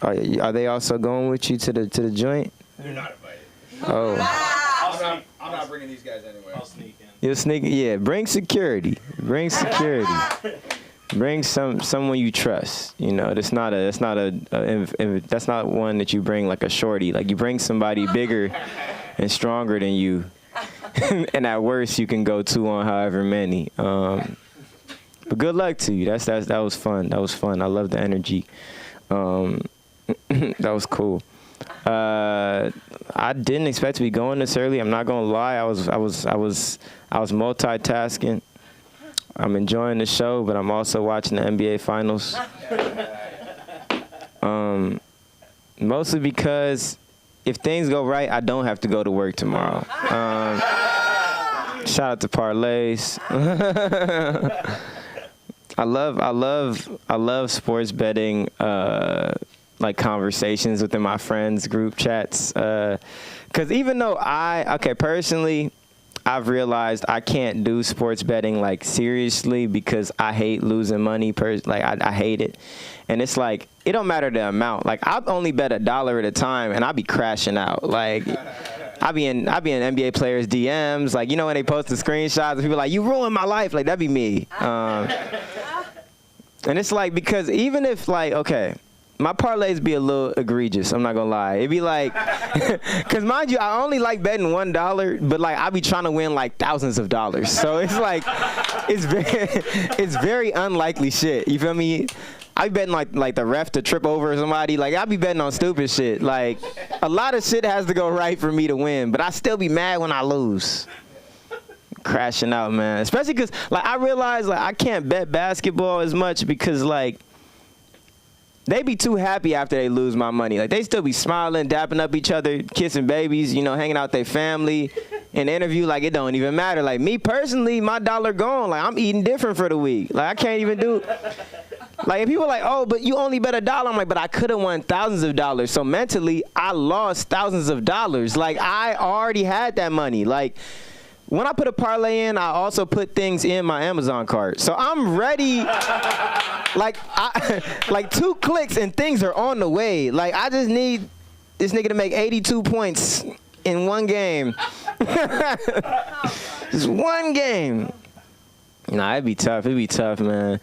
Are they also going with you to the joint? They're not invited. Oh. I'm not bringing these guys anywhere. You'll sneak. Yeah, bring security. Bring someone you trust. You know, that's not one that you bring like a shorty. Like you bring somebody bigger and stronger than you, and at worst you can go 2 on however many. But good luck to you. That was fun. That was fun. I love the energy. That was cool. I didn't expect to be going this early. I'm not gonna lie. I was multitasking. I'm enjoying the show, but I'm also watching the NBA Finals. Mostly because if things go right, I don't have to go to work tomorrow. Shout out to parlays. I love sports betting, like conversations within my friends group chats. 'Cause even though personally, I've realized I can't do sports betting like seriously because I hate losing money. I hate it, and it's like it don't matter the amount. Like I only bet $1 at a time, and I be crashing out. Like I be in NBA players' DMs. Like you know when they post the screenshots, and people like you ruined my life. Like that'd be me. And it's like because even if like okay. My parlays be a little egregious. I'm not gonna lie. It'd be like, cause mind you, I only like betting $1, but like I be trying to win like thousands of dollars. So it's like, it's very unlikely shit. You feel me? I be betting like the ref to trip over somebody. Like I be betting on stupid shit. Like a lot of shit has to go right for me to win, but I still be mad when I lose. Crashing out, man. Especially cause like I realize like I can't bet basketball as much because like. They be too happy after they lose my money. Like, they still be smiling, dapping up each other, kissing babies, you know, hanging out with their family. In the interview, like, it don't even matter. Like, me personally, my $1 gone. Like, I'm eating different for the week. Like, I can't even do... Like, if people are like, oh, but you only bet $1, I'm like, but I could have won thousands of dollars. So, mentally, I lost thousands of dollars. Like, I already had that money. Like... When I put a parlay in, I also put things in my Amazon cart. So I'm ready, like 2 clicks and things are on the way. Like I just need this nigga to make 82 points in one game. Just one game. Nah, it'd be tough, man.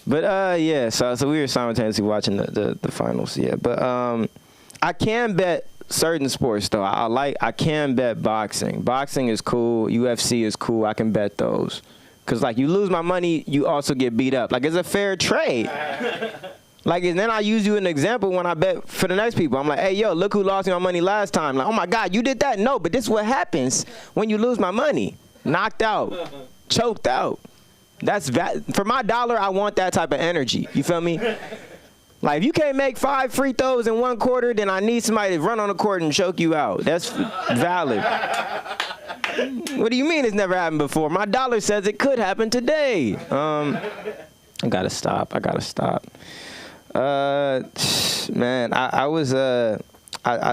But yeah, so we were simultaneously watching the finals, yeah. But I can bet certain sports though. I can bet boxing. Boxing is cool. UFC is cool. I can bet those. Cause like you lose my money, you also get beat up. Like it's a fair trade. Like and then I use you as an example when I bet for the next people. I'm like, hey yo, look who lost me my money last time. Like, oh my God, you did that? No, but this is what happens when you lose my money. Knocked out, choked out. That's for my $1. I want that type of energy. You feel me? Like, if you can't make 5 free throws in 1 quarter, then I need somebody to run on the court and choke you out. That's valid. What do you mean it's never happened before? My $1 says it could happen today. I gotta stop. Man, I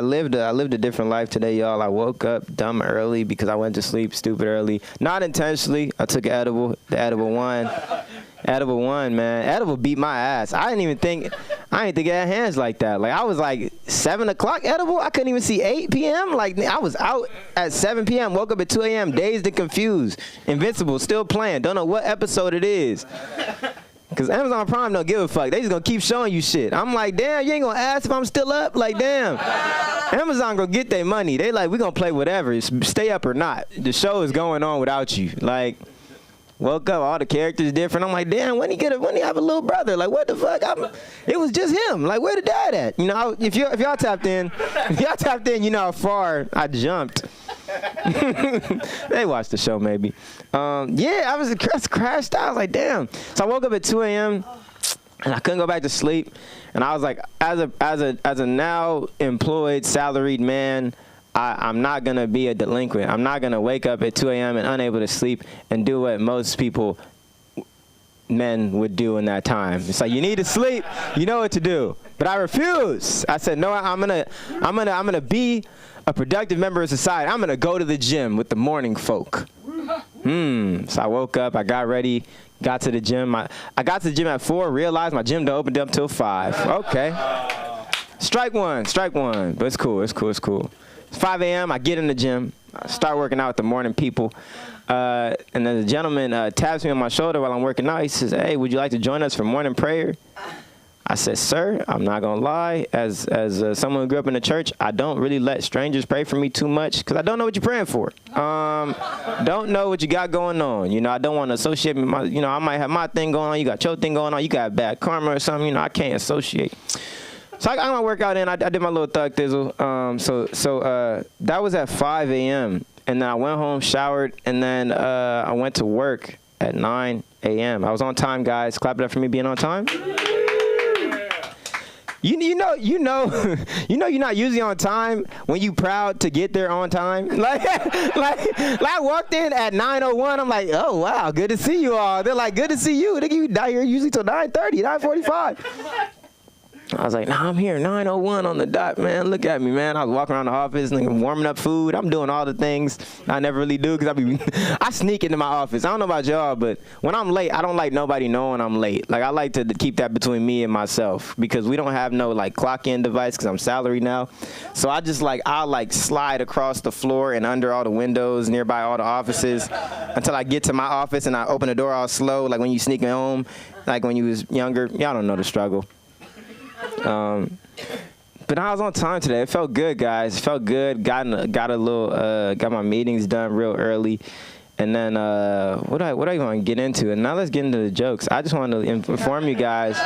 lived a different life today, y'all. I woke up dumb early because I went to sleep stupid early. Not intentionally. I took an edible. The edible won. Edible won, man. Edible beat my ass. I didn't think it had hands like that. Like I was like 7 o'clock edible. I couldn't even see 8 p.m. Like I was out at 7 p.m. Woke up at 2 a.m. Dazed and confused. Invincible still playing. Don't know what episode it is. Cause Amazon Prime don't give a fuck. They just gonna keep showing you shit. I'm like, damn, you ain't gonna ask if I'm still up? Like, damn. Amazon gonna get their money. They like, we gonna play whatever. Stay up or not. The show is going on without you. Like. Woke up, all the characters different. I'm like, damn, when he have a little brother? Like, what the fuck? It was just him. Like, where the dad at? You know, if y'all tapped in, you know how far I jumped. They watched the show maybe. Yeah, I was crashed out. I was like, damn. So I woke up at 2 a.m. and I couldn't go back to sleep. And I was like, as a now employed salaried man, I'm not going to be a delinquent. I'm not going to wake up at 2 a.m. and unable to sleep and do what most men would do in that time. It's like, you need to sleep. You know what to do. But I refuse. I said, no, I'm going to be a productive member of society. I'm going to go to the gym with the morning folk. So I woke up, I got ready, got to the gym. I got to the gym at 4, realized my gym don't open up till 5. Okay. Strike one. But it's cool. 5 a.m., I get in the gym, I start working out with the morning people. And then the gentleman taps me on my shoulder while I'm working out. He says, "Hey, would you like to join us for morning prayer?" I said, "Sir, I'm not gonna lie. As someone who grew up in the church, I don't really let strangers pray for me too much because I don't know what you're praying for. Don't know what you got going on. You know, I don't want to associate with my. You know, I might have my thing going on. You got your thing going on. You got bad karma or something. You know, I can't associate." So I got my workout in. I did my little thug thizzle. So that was at 5 a.m. And then I went home, showered, and then I went to work at 9 a.m. I was on time, guys. Clap it up for me being on time. You know you're not usually on time when you proud to get there on time. Like I walked in at 9:01. I'm like, "Oh wow, good to see you all." They're like, "Good to see you." Nigga, you die here usually till 9:30, 9:45. I was like, "Nah, I'm here, 9:01 on the dot, man. Look at me, man." I was walking around the office, nigga, warming up food. I'm doing all the things I never really do because I sneak into my office. I don't know about y'all, but when I'm late, I don't like nobody knowing I'm late. Like, I like to keep that between me and myself because we don't have no, like, clock-in device because I'm salary now. So I just, like, I'll, like, slide across the floor and under all the windows, nearby all the offices until I get to my office and I open the door all slow, like when you sneaking home, like when you was younger. Y'all don't know the struggle. But I was on time today. It felt good, guys. It felt good. Got my meetings done real early, and then what I want to get into? And now let's get into the jokes. I just want to inform you guys.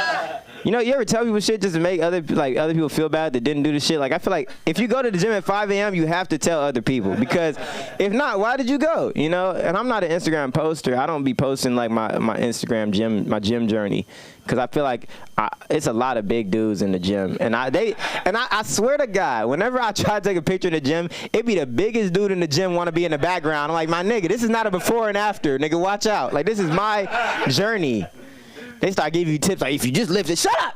You know, you ever tell people shit just to make other people feel bad that didn't do the shit? Like, I feel like if you go to the gym at 5 a.m., you have to tell other people because if not, why did you go? You know, and I'm not an Instagram poster. I don't be posting like my Instagram gym journey because I feel like it's a lot of big dudes in the gym, and I swear to God, whenever I try to take a picture in the gym, it be the biggest dude in the gym want to be in the background. I'm like, my nigga, this is not a before and after, nigga. Watch out. Like, this is my journey. They start giving you tips like, if you just lift it, shut up.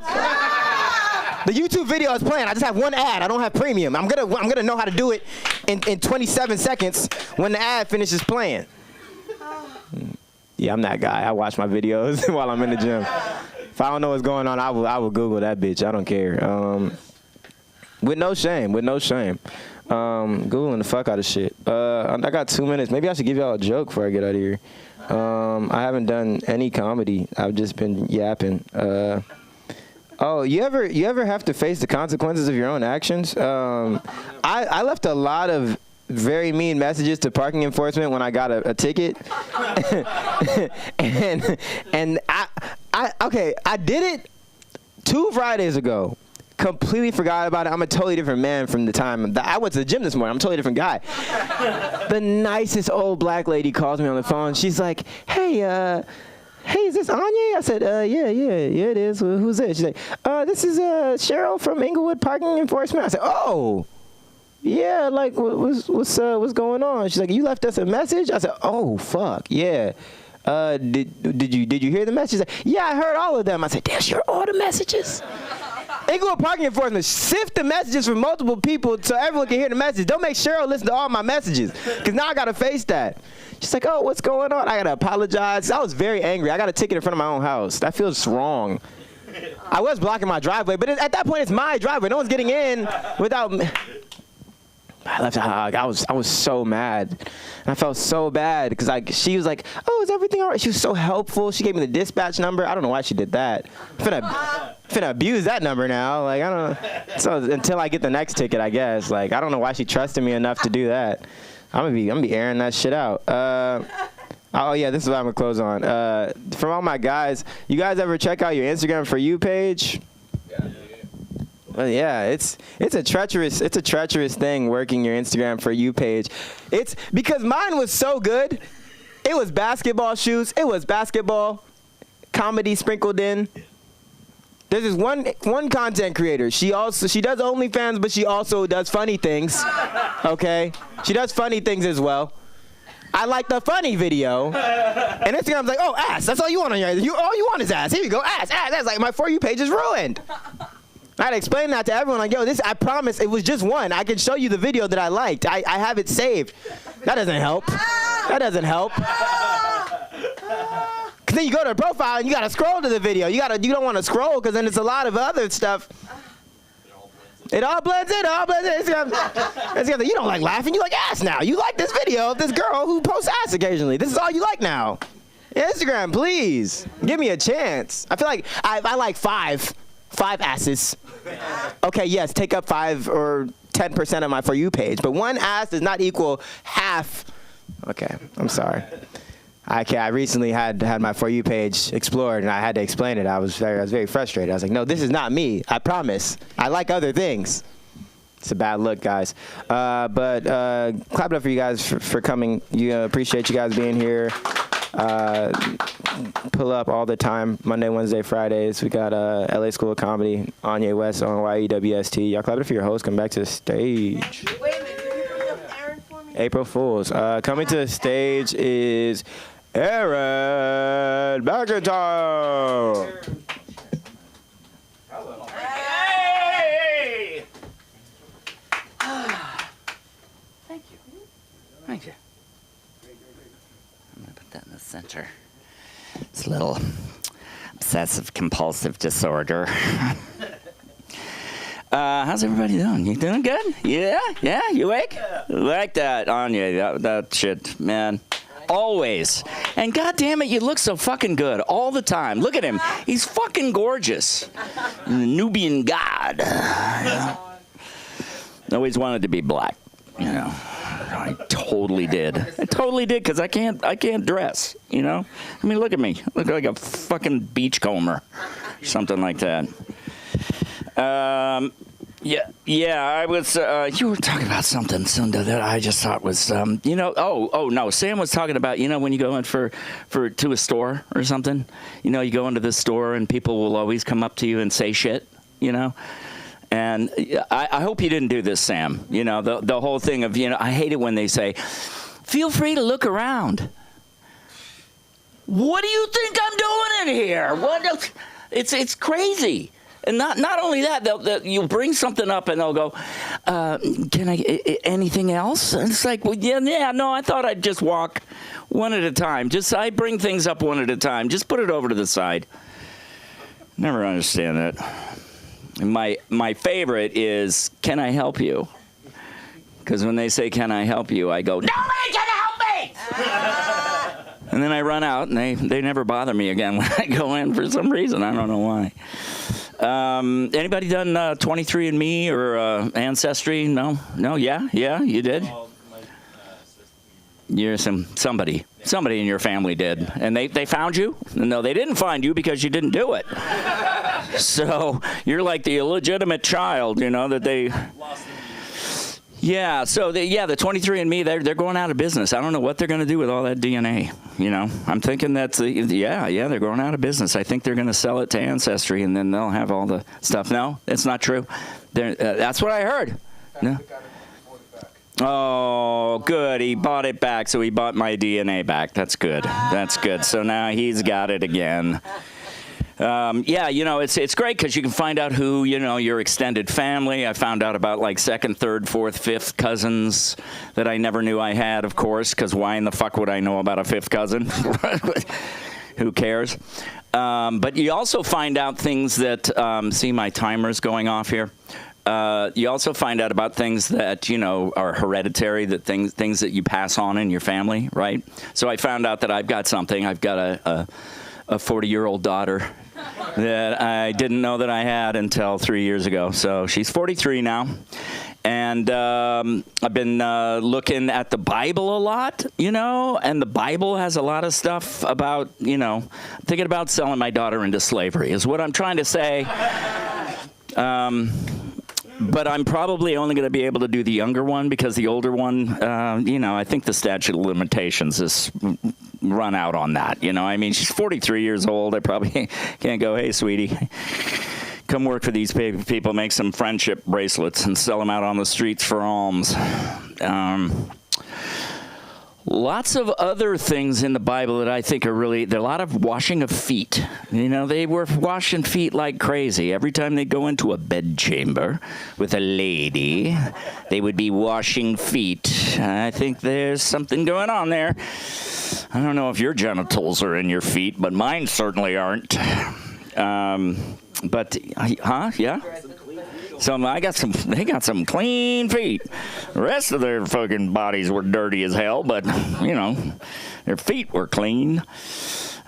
The YouTube video is playing. I just have one ad. I don't have premium. I'm gonna know how to do it in 27 seconds when the ad finishes playing. Yeah, I'm that guy. I watch my videos while I'm in the gym. If I don't know what's going on, I will Google that bitch. I don't care. With no shame. Googling the fuck out of shit. I got 2 minutes. Maybe I should give y'all a joke before I get out of here. I haven't done any comedy. I've just been yapping. Oh, you ever have to face the consequences of your own actions? I left a lot of very mean messages to parking enforcement when I got a ticket. and I did it 2 Fridays ago. Completely forgot about it. I'm a totally different man from the time that I went to the gym this morning. I'm a totally different guy. The nicest old black lady calls me on the phone. She's like, hey, is this Anya? I said, yeah, it is. Who's this? She's like, this is Cheryl from Inglewood Parking Enforcement. I said, oh, yeah, like, what's going on? She's like, you left us a message? I said, oh, fuck, yeah. Did you hear the message? She's like, yeah, I heard all of them. I said, damn, she heard all the messages? Inglewood Parking Enforcement, sift the messages from multiple people so everyone can hear the message. Don't make Cheryl listen to all my messages, because now I got to face that. She's like, oh, what's going on? I got to apologize. I was very angry. I got a ticket in front of my own house. That feels wrong. I was blocking my driveway, but at that point, it's my driveway. No one's getting in without me. I left a hug. I was so mad. And I felt so bad because she was like, oh, is everything all right? She was so helpful. She gave me the dispatch number. I don't know why she did that. I'm finna abuse that number now. Like, I don't know. So until I get the next ticket, I guess. Like, I don't know why she trusted me enough to do that. I'm gonna be airing that shit out. Oh yeah, this is what I'm gonna close on. For all my guys, you guys ever check out your Instagram For You page? Yeah, it's a treacherous thing working your Instagram For You page. It's because mine was so good. It was basketball shoes. It was basketball comedy sprinkled in. There's this one content creator. She does OnlyFans, but she also does funny things. Okay, she does funny things as well. I like the funny video, and Instagram's like, oh, ass. That's all you want on your. All you want is ass. Here you go, ass. Like, my For You page is ruined. I had to explain that to everyone. Like, yo, I promise it was just one. I can show you the video that I liked. I have it saved. That doesn't help. Cause then you go to the profile and you gotta scroll to the video. You don't want to scroll because then it's a lot of other stuff. It all blends in. You don't like laughing. You like ass now. You like this video of this girl who posts ass occasionally. This is all you like now. Instagram, please. Give me a chance. I feel like I like five asses. Okay, yes, take up 5 or 10% of my For You page. But one ass does not equal half. Okay, I'm sorry. I recently had my For You page explored, and I had to explain it. I was very frustrated. I was like, no, this is not me. I promise. I like other things. It's a bad look, guys. But clap it up for you guys for coming. Appreciate you guys being here. Pull up all the time, Monday, Wednesday, Fridays. We got LA School of Comedy, Anya West on YEWST. Y'all clap it up for your host. Come back to the stage. Wait a minute, can you bring up Aaron for me? April Fools. Coming to the stage is Aaron McIntyre. Hey! Thank you. Thank you. I'm going to put that in the center. It's a little obsessive compulsive disorder. How's everybody doing? You doing good? Yeah? You awake? Like that on you. That shit, man. Always. And goddamn it, you look so fucking good all the time. Look at him. He's fucking gorgeous. The Nubian god. Always wanted to be black. You know. I totally did. Because I can't dress, you know? I mean, look at me. I look like a fucking beachcomber. Something like that. Yeah, I was, you were talking about something, Sunda, that I just thought was, no, Sam was talking about, when you go in to a store or something, you go into the store and people will always come up to you and say shit, And I hope you didn't do this, Sam. The whole thing of, I hate it when they say, feel free to look around. What do you think I'm doing in here? It's crazy. And not only that, you'll bring something up and they'll go, can I, anything else? And it's like, well, no, I thought I'd just walk one at a time. I bring things up one at a time. Just put it over to the side. Never understand that. My favorite is, can I help you? Because when they say, can I help you, I go, nobody can help me! And then I run out, and they never bother me again when I go in for some reason. I don't know why. Anybody done 23andMe or Ancestry? No? Yeah, you did? You're somebody in your family did. And they found you? No, they didn't find you because you didn't do it. So you're like the illegitimate child, that they... Yeah, so the 23andMe, they're going out of business. I don't know what they're going to do with all that DNA, I'm thinking that's they're going out of business. I think they're going to sell it to Ancestry, and then they'll have all the stuff. No, it's not true. That's what I heard. No. Oh, good. He bought it back, so he bought my DNA back. That's good. So now he's got it again. It's great because you can find out who, your extended family. I found out about like second, third, fourth, fifth cousins that I never knew I had, of course, because why in the fuck would I know about a fifth cousin? Who cares? But you also find out things that, see my timer's going off here. You also find out about things that, are hereditary, that things that you pass on in your family, right? So I found out that I've got something. I've got a 40-year-old daughter that I didn't know that I had until 3 years ago. So she's 43 now. And I've been looking at the Bible a lot, and the Bible has a lot of stuff about, thinking about selling my daughter into slavery is what I'm trying to say. But I'm probably only going to be able to do the younger one because the older one, I think the statute of limitations is run out on that. She's 43 years old. I probably can't go, hey, sweetie, come work for these people, make some friendship bracelets and sell them out on the streets for alms. Lots of other things in the Bible that I think are there are a lot of washing of feet. They were washing feet like crazy. Every time they go into a bedchamber with a lady, they would be washing feet. I think there's something going on there. I don't know if your genitals are in your feet, but mine certainly aren't. Yeah? They got some clean feet. The rest of their fucking bodies were dirty as hell, but their feet were clean.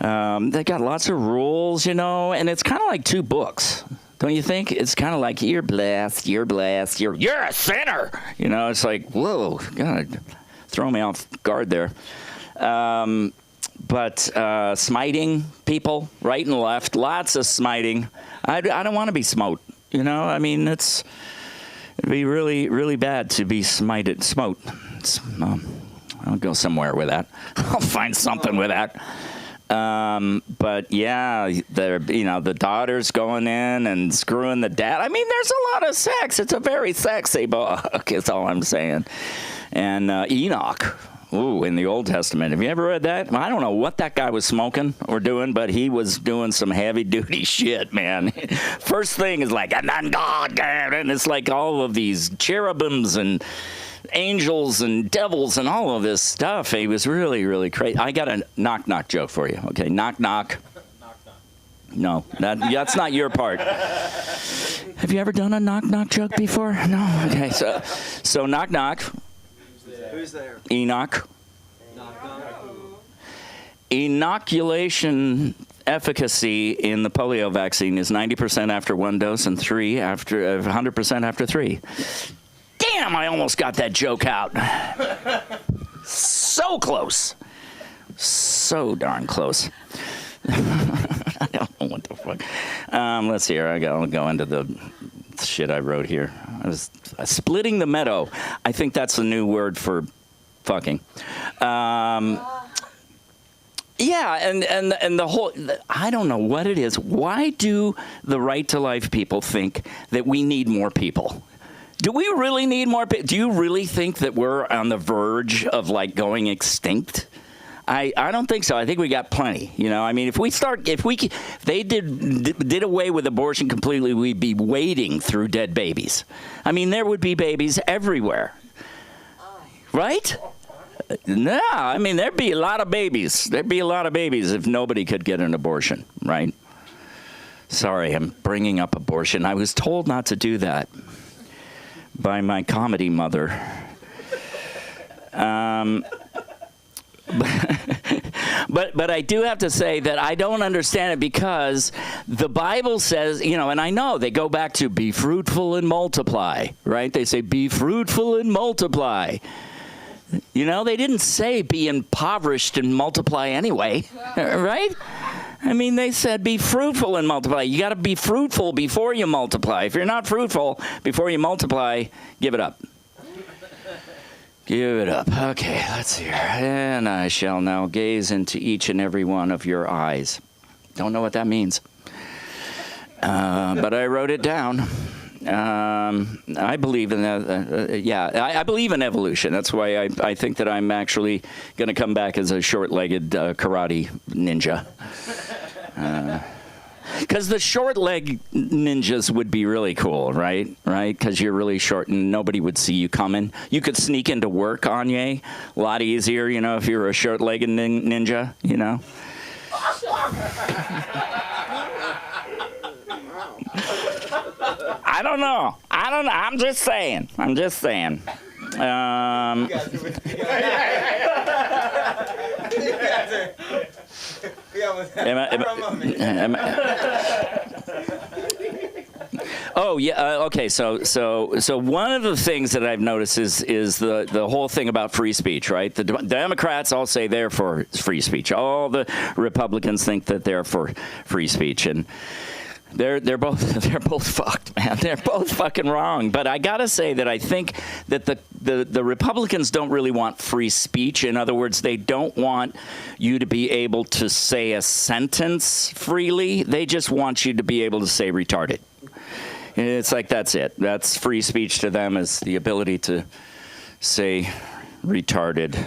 They got lots of rules, and it's kind of like 2 books. Don't you think? It's kind of like, you're blessed, you're a sinner. It's like, whoa, God, throw me off guard there. But smiting people right and left, lots of smiting. I don't want to be smote. It'd be really, really bad to be smote. I'll go somewhere with that. I'll find something with that. But yeah, the daughter's going in and screwing the dad. There's a lot of sex. It's a very sexy book, is all I'm saying. And Enoch. Ooh, in the Old Testament. Have you ever read that? I don't know what that guy was smoking or doing, but he was doing some heavy-duty shit, man. First thing is like, and then God, and it's like all of these cherubims and angels and devils and all of this stuff. He was really, really crazy. I got a knock-knock joke for you. Okay, knock-knock. No, that's not your part. Have you ever done a knock-knock joke before? No? Okay, so knock-knock. Who's there? Enoch. Knock, knock. Inoculation efficacy in the polio vaccine is 90% after 1 dose and 100% after 3. Damn, I almost got that joke out. So close. So darn close. I don't know what the fuck. Let's see here. I'll go into the shit I wrote here. I was splitting the meadow. I think that's a new word for fucking. Yeah, and the whole, I don't know what it is. Why do the Right to Life people think that we need more people? Do we really need more people? Do you really think that we're on the verge of like going extinct? I don't think so. I think we got plenty. If they did away with abortion completely, we'd be wading through dead babies. There would be babies everywhere. Right? No, there'd be a lot of babies. There'd be a lot of babies if nobody could get an abortion, right? Sorry, I'm bringing up abortion. I was told not to do that by my comedy mother. But I do have to say that I don't understand it because the Bible says, and I know they go back to be fruitful and multiply, right? They say be fruitful and multiply. They didn't say be impoverished and multiply anyway, right? They said be fruitful and multiply. You got to be fruitful before you multiply. If you're not fruitful before you multiply, give it up. Give it up. Okay, let's see here. And I shall now gaze into each and every one of your eyes. Don't know what that means. But I wrote it down. I believe in that. I believe in evolution. That's why I think that I'm actually going to come back as a short-legged karate ninja. Because the short leg ninjas would be really cool, right? Because you're really short and nobody would see you coming. You could sneak into work, Anye. A lot easier, if you were a short-legged ninja, I don't know. I'm just saying. Oh yeah. Okay. So one of the things that I've noticed is the whole thing about free speech, right? The Democrats all say they're for free speech. All the Republicans think that they're for free speech, and they're both fucked, man. They're both fucking wrong. But I gotta say that I think that the Republicans don't really want free speech. In other words, they don't want you to be able to say a sentence freely. They just want you to be able to say retarded. It's like that's it. That's free speech to them, is the ability to say retarded.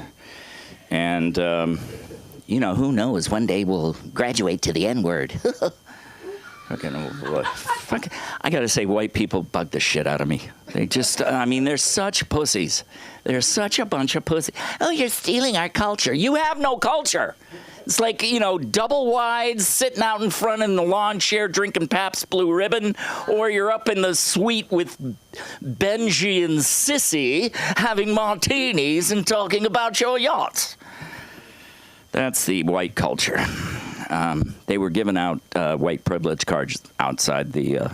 And who knows? One day we'll graduate to the N-word. I gotta say, white people bug the shit out of me. They just, they're such pussies. They're such a bunch of pussies. Oh, you're stealing our culture. You have no culture. It's like, double wides, sitting out in front in the lawn chair drinking Pabst Blue Ribbon, or you're up in the suite with Benji and Sissy having martinis and talking about your yachts. That's the white culture. They were giving out white privilege cards outside the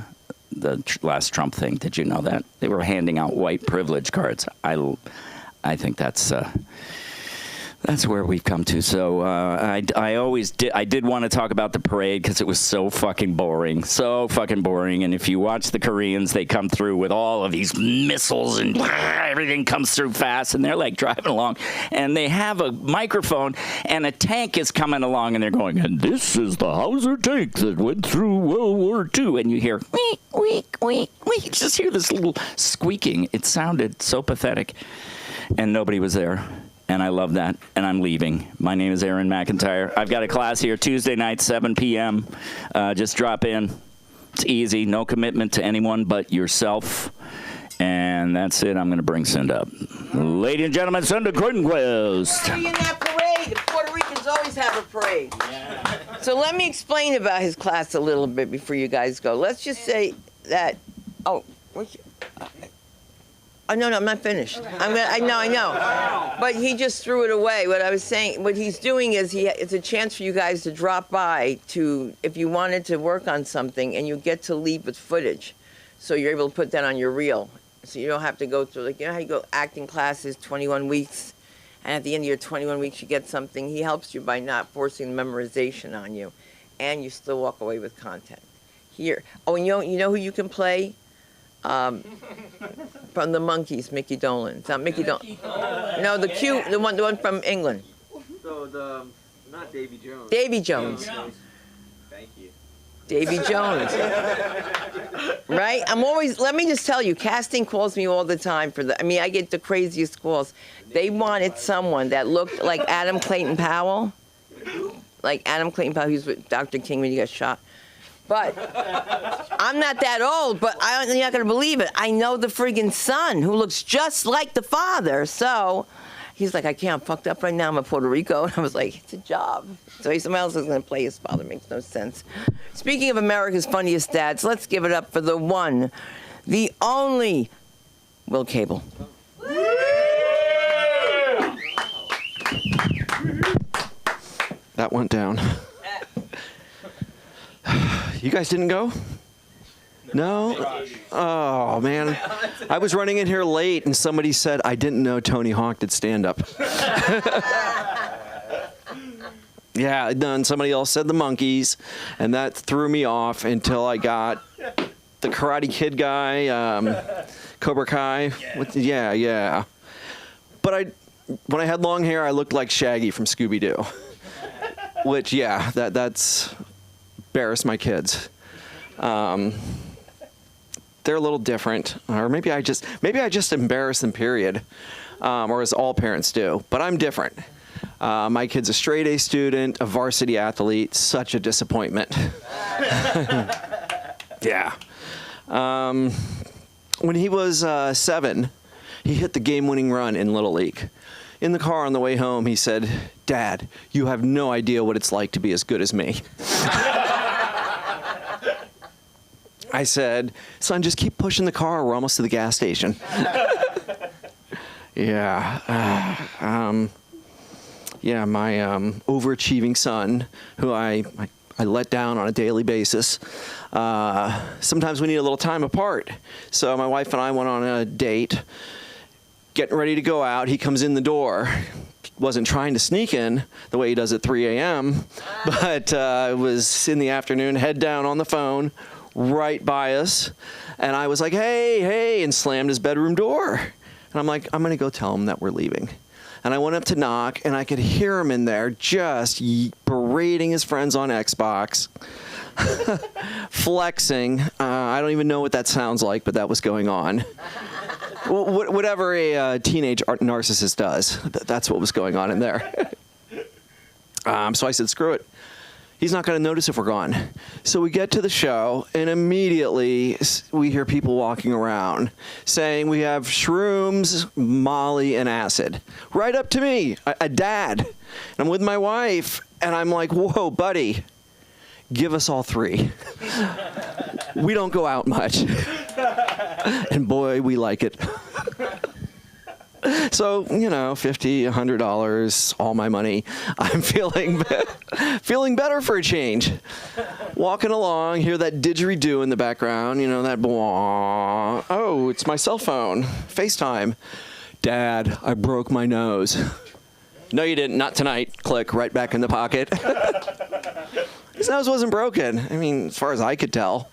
last Trump thing. Did you know that? They were handing out white privilege cards. I think that's where we've come to. So I did want to talk about the parade because it was so fucking boring. And if you watch the Koreans, they come through with all of these missiles and everything comes through fast, and they're like driving along, and they have a microphone, and a tank is coming along, and they're going, and this is the Hauser tank that went through World War II, and you hear, week, week, week, week. You just hear this little squeaking. It sounded so pathetic, and nobody was there. And I love that, and I'm leaving. My name is Aaron McIntyre. I've got a class here Tuesday night, 7 p.m. Just drop in. It's easy, no commitment to anyone but yourself. And that's it. I'm going to bring Cinda up. Ladies and gentlemen, Cinda Cronquist. In that parade, the Puerto Ricans always have a parade. Yeah. So let me explain about his class a little bit before you guys go. Let's just say that, oh, no, I'm not finished. Okay. I know. But he just threw it away. What I was saying, what he's doing is it's a chance for you guys to drop by if you wanted to work on something, and you get to leave with footage. So you're able to put that on your reel. So you don't have to go through, how you go acting classes, 21 weeks, and at the end of your 21 weeks you get something. He helps you by not forcing memorization on you, and you still walk away with content. Here. Oh, and you know who you can play? From the Monkees, Mickey Dolenz. It's not Mickey Dolenz. No, the one from England. So not Davy Jones. Davy Jones. Thank you. Davy Jones. Right? Let me just tell you, casting calls me all the time I get the craziest calls. They wanted someone that looked like Adam Clayton Powell. Like Adam Clayton Powell, he was with Dr. King when he got shot. But I'm not that old, but you're not going to believe it. I know the friggin' son who looks just like the father. So he's like, I can't, I'm fucked up right now. I'm in Puerto Rico. And I was like, it's a job. So somebody else is going to play his father. Makes no sense. Speaking of America's Funniest Dads, let's give it up for the one, the only Will Cable. That went down. You guys didn't go? No? Oh, man. I was running in here late, and somebody said, I didn't know Tony Hawk did stand-up. Yeah, and somebody else said the Monkees, and that threw me off until I got the Karate Kid guy, Cobra Kai. Yeah. But when I had long hair, I looked like Shaggy from Scooby-Doo. Which, yeah, that's embarrassed my kids. They're a little different, or maybe I just embarrass them, period, or as all parents do. But I'm different. My kid's a straight A student, a varsity athlete. Such a disappointment. Yeah. When he was 7, he hit the game-winning run in Little League. In the car on the way home, he said, "Dad, you have no idea what it's like to be as good as me." I said, "Son, just keep pushing the car. We're almost to the gas station." Yeah. My overachieving son, who I let down on a daily basis. Sometimes we need a little time apart. So my wife and I went on a date, getting ready to go out. He comes in the door. Wasn't trying to sneak in the way he does at 3 a.m., but it was in the afternoon, head down on the phone, right by us. And I was like, hey, and slammed his bedroom door. And I'm like, I'm going to go tell him that we're leaving. And I went up to knock, and I could hear him in there just berating his friends on Xbox, flexing. I don't even know what that sounds like, but that was going on. Whatever a teenage narcissist does, that's what was going on in there. So I said, screw it. He's not going to notice if we're gone. So we get to the show, and immediately we hear people walking around saying we have shrooms, Molly, and acid. Right up to me, a dad. And I'm with my wife, and I'm like, whoa, buddy, give us all 3. We don't go out much. And boy, we like it. So, $50, $100, all my money. I'm feeling better for a change. Walking along, hear that didgeridoo in the background, that blah. Oh, it's my cell phone. FaceTime. Dad, I broke my nose. No, you didn't. Not tonight. Click, right back in the pocket. His nose wasn't broken. I mean, as far as I could tell.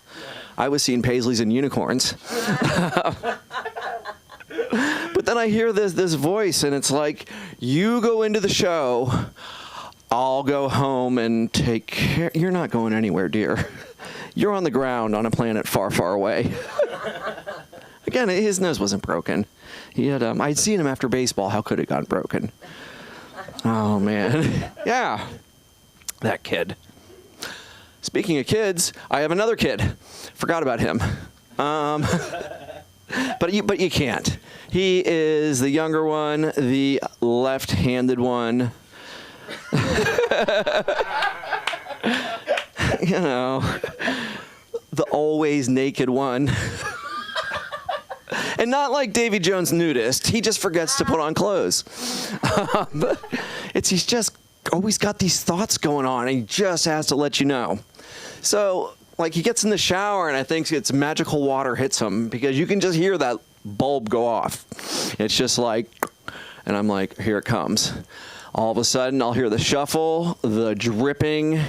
I was seeing Paisleys and unicorns. But then I hear this voice, and it's like, you go into the show, I'll go home and take care. You're not going anywhere, dear. You're on the ground on a planet far, far away. Again, his nose wasn't broken. He had, I'd seen him after baseball. How could it got broken? Oh, man. Yeah, that kid. Speaking of kids, I have another kid. Forgot about him. But you can't. He is the younger one, the left-handed one. The always naked one. And not like Davy Jones nudist. He just forgets to put on clothes. He's just always got these thoughts going on, and he just has to let you know. So, he gets in the shower, and I think it's magical water hits him, because you can just hear that bulb go off. It's just like, and I'm like, here it comes. All of a sudden, I'll hear the shuffle, the dripping,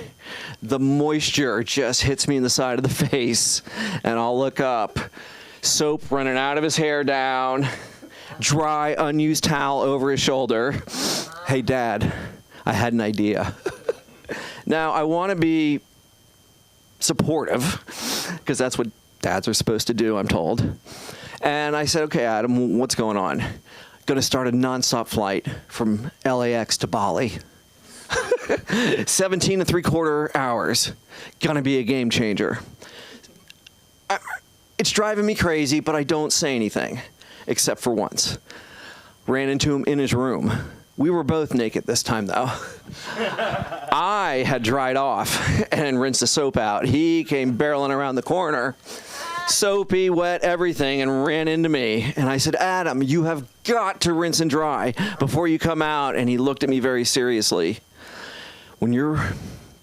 the moisture just hits me in the side of the face, and I'll look up. Soap running out of his hair down, dry, unused towel over his shoulder. Hey, Dad, I had an idea. Now, I want to be supportive, because that's what dads are supposed to do, I'm told. And I said, okay, Adam, what's going on? Going to start a nonstop flight from LAX to Bali. 17 and 3/4 hours. Going to be a game changer. It's driving me crazy, but I don't say anything, except for once. Ran into him in his room. We were both naked this time, though. I had dried off and rinsed the soap out. He came barreling around the corner, soapy, wet, everything, and ran into me. And I said, Adam, you have got to rinse and dry before you come out. And he looked at me very seriously. When you're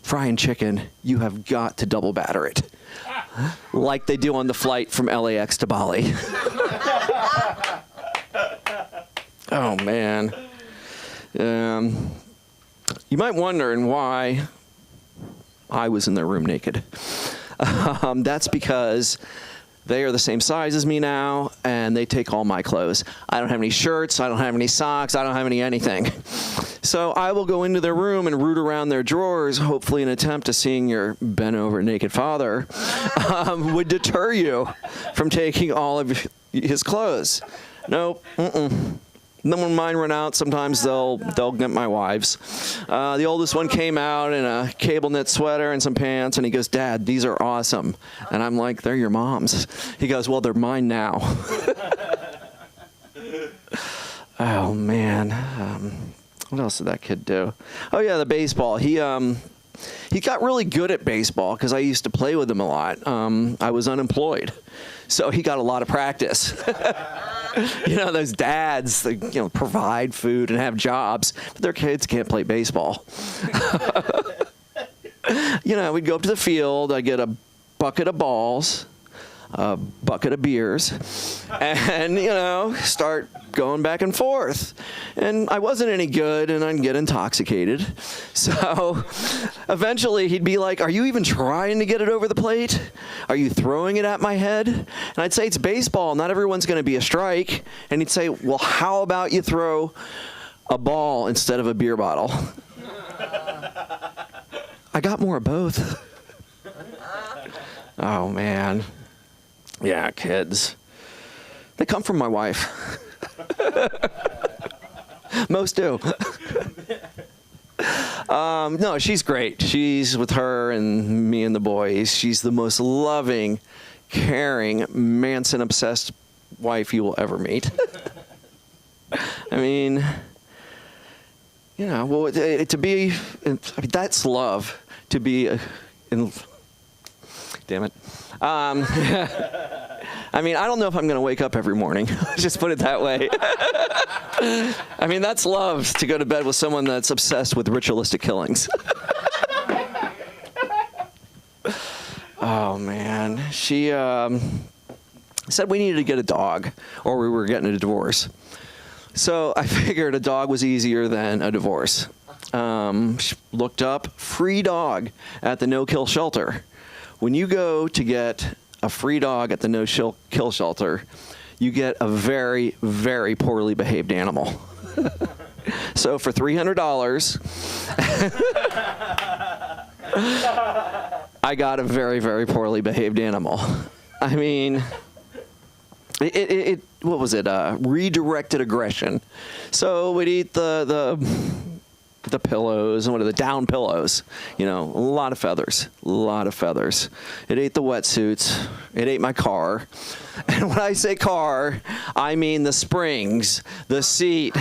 frying chicken, you have got to double batter it, like they do on the flight from LAX to Bali. Oh, man. You might wonder why I was in their room naked. That's because they are the same size as me now, and they take all my clothes. I don't have any shirts. I don't have any socks. I don't have any anything. So I will go into their room and root around their drawers, hopefully an attempt to seeing your bent-over naked father would deter you from taking all of his clothes. Nope. Then when mine run out, sometimes they'll get my wife's. The oldest one came out in a cable knit sweater and some pants, and he goes, Dad, these are awesome. And I'm like, they're your mom's. He goes, well, they're mine now. Oh, man. What else did that kid do? Oh, yeah, the baseball. He got really good at baseball because I used to play with him a lot. I was unemployed, so he got a lot of practice. Those dads, they provide food and have jobs, but their kids can't play baseball. We'd go up to the field. I'd get a bucket of balls, a bucket of beers, and, start going back and forth. And I wasn't any good, and I'd get intoxicated. So eventually he'd be like, are you even trying to get it over the plate? Are you throwing it at my head? And I'd say, it's baseball. Not everyone's going to be a strike. And he'd say, well, how about you throw a ball instead of a beer bottle? I got more of both. Oh, man. Yeah, kids. They come from my wife. Most do. No, she's great. She's with her and me and the boys. She's the most loving, caring, Manson-obsessed wife you will ever meet. I mean, you know, well, to be, I mean, that's love. To be, damn it. I mean, I don't know if I'm going to wake up every morning. Just put it that way. I mean, that's love, to go to bed with someone that's obsessed with ritualistic killings. Oh, man. She said we needed to get a dog or we were getting a divorce. So I figured a dog was easier than a divorce. She looked up free dog at the no-kill shelter. When you go to get a free dog at the no-kill shelter, you get a very, very poorly behaved animal. So for $300, I got a very, very poorly behaved animal. I mean, it what was it? Redirected aggression. So we'd eat the pillows, and what are the down pillows? You know, a lot of feathers. It ate the wetsuits. It ate my car. And when I say car, I mean the springs, the seat,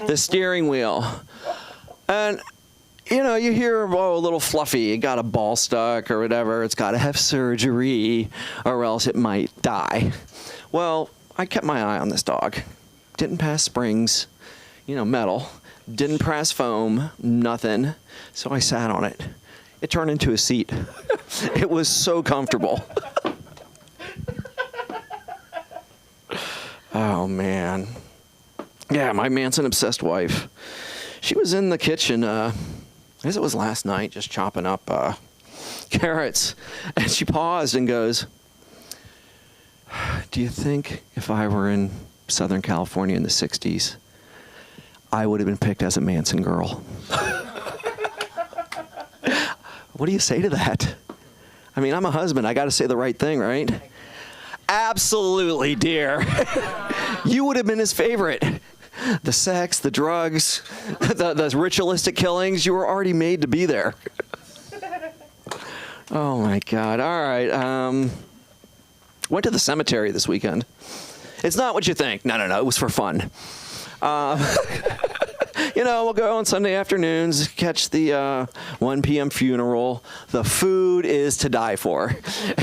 the steering wheel. And, you know, you hear, oh, a little fluffy, it got a ball stuck or whatever. It's got to have surgery or else it might die. Well, I kept my eye on this dog. Didn't pass springs, you know, metal. Didn't press foam, nothing. So I sat on it. It turned into a seat. It was so comfortable. Oh, man. Yeah, my Manson-obsessed wife. She was in the kitchen, I guess it was last night, just chopping up carrots. And she paused and goes, do you think if I were in Southern California in the 60s, I would have been picked as a Manson girl? What do you say to that? I mean, I'm a husband. I got to say the right thing, right? Absolutely, dear. You would have been his favorite. The sex, the drugs, the ritualistic killings, you were already made to be there. Oh, my God. All right. Went to the cemetery this weekend. It's not what you think. No. It was for fun. You know, we'll go on Sunday afternoons, catch the 1 p.m. funeral. The food is to die for.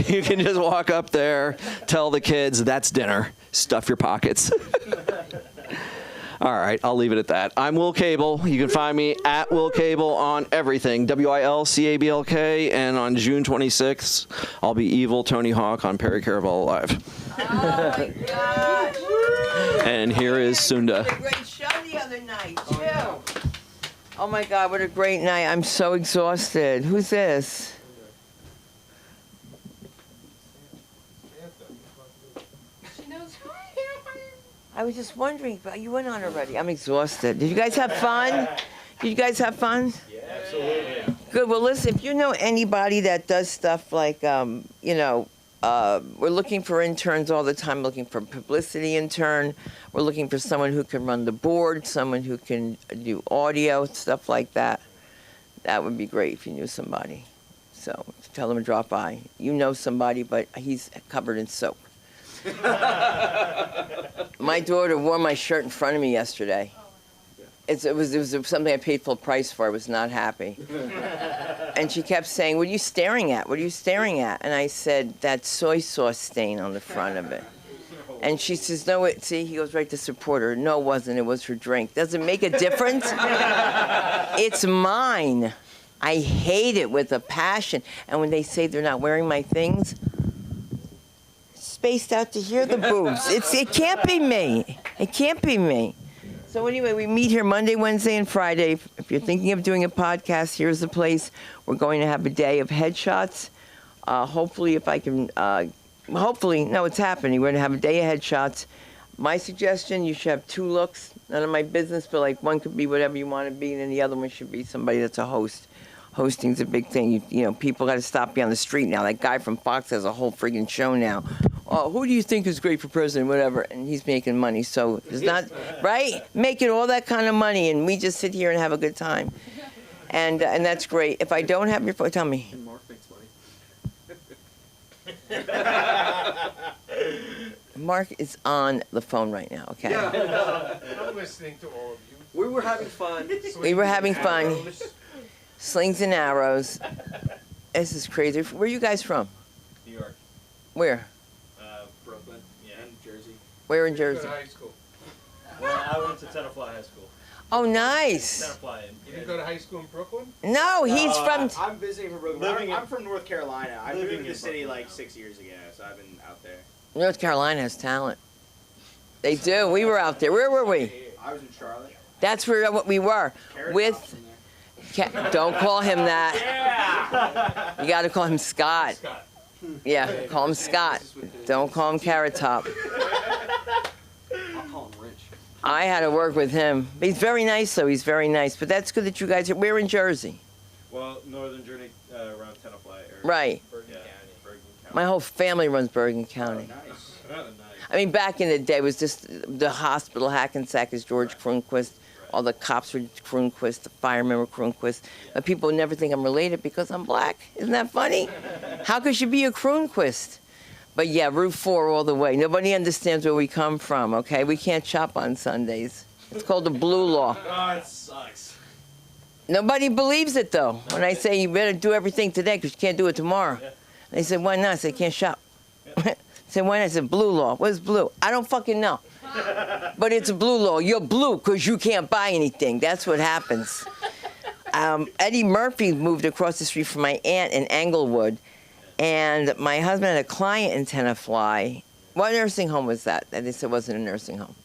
You can just walk up there, tell the kids, that's dinner. Stuff your pockets. All right, I'll leave it at that. I'm Will Cable. You can find me at Will Cable on everything, WILCABLK, and on June 26th, I'll be evil Tony Hawk on Perry Caravel Live. Oh, my gosh. And here is Sunda. What a great show the other night, too. Oh, my God, what a great night. I'm so exhausted. Who's this? I was just wondering, but you went on already. I'm exhausted. Did you guys have fun? Did you guys have fun? Yeah, absolutely. Good. Well, listen, if you know anybody that does stuff like, you know, we're looking for interns all the time, looking for a publicity intern. We're looking for someone who can run the board, someone who can do audio, stuff like that. That would be great if you knew somebody. So tell them to drop by. You know somebody, but he's covered in soap. My daughter wore my shirt in front of me yesterday. It was something I paid full price for. I was not happy. And she kept saying, what are you staring at? What are you staring at? And I said, that soy sauce stain on the front of it. And she says, no, see, he goes right to support her. No, it wasn't. It was her drink. Does it make a difference? It's mine. I hate it with a passion. And when they say they're not wearing my things, spaced out to hear the boobs. It can't be me. It can't be me. So anyway, we meet here Monday, Wednesday, and Friday. If you're thinking of doing a podcast, here's the place. We're going to have a day of headshots. Hopefully, if I can, no, it's happening. We're going to have a day of headshots. My suggestion, you should have 2 looks. None of my business, but like one could be whatever you want to be, and then the other one should be somebody that's a host. Hosting's a big thing. You know, people got to stop you on the street now. That guy from Fox has a whole friggin' show now. Oh, who do you think is great for president, whatever, and he's making money. So it's not, right? Making all that kind of money, and we just sit here and have a good time. And that's great. If I don't have your phone, tell me. And Mark makes money. Mark is on the phone right now, okay? I'm listening to all of you. We were having fun. We were having fun. Slings and arrows. This is crazy. Where are you guys from? New York, Where? Brooklyn, and Jersey. Where in Go to Jersey? high school. Well, I went to Tenafly High School. Oh, nice. Tenafly. You didn't go to high school in Brooklyn? No, he's from. I'm visiting from Brooklyn. Living I'm in- from North Carolina. I living moved to the in city Brooklyn like now. 6 years ago, so I've been out there. North Carolina has talent. They do. We were out there. Where were we? I was in Charlotte. That's where we were. With. Don't call him that. You got to call him Scott. Yeah, call him Scott. Don't call him Carrot Top. I'll call him Rich. I had to work with him. He's very nice, though. He's very nice. But that's good that you guys are. We're in Jersey. Well, Northern Journey around Tenafly area. Right. Bergen County. Bergen County. My whole family runs Bergen County. Nice. Nice. I mean, back in the day, it was just the hospital, Hackensack is George Kronquist. All the cops were Kronquist, the firemen were Kronquist. But people never think I'm related because I'm black. Isn't that funny? How could you be a Kronquist? But yeah, Route 4 all the way. Nobody understands where we come from, okay? We can't shop on Sundays. It's called the blue law. Oh, it sucks. Nobody believes it, though. When I say you better do everything today because you can't do it tomorrow. They said, why not? I said, can't shop. I said, why not? I said, blue law. What is blue? I don't fucking know. But it's a blue law. You're blue because you can't buy anything. That's what happens. Eddie Murphy moved across the street from my aunt in Englewood. And my husband had a client in Tenafly. What nursing home was that? And they said it wasn't a nursing home.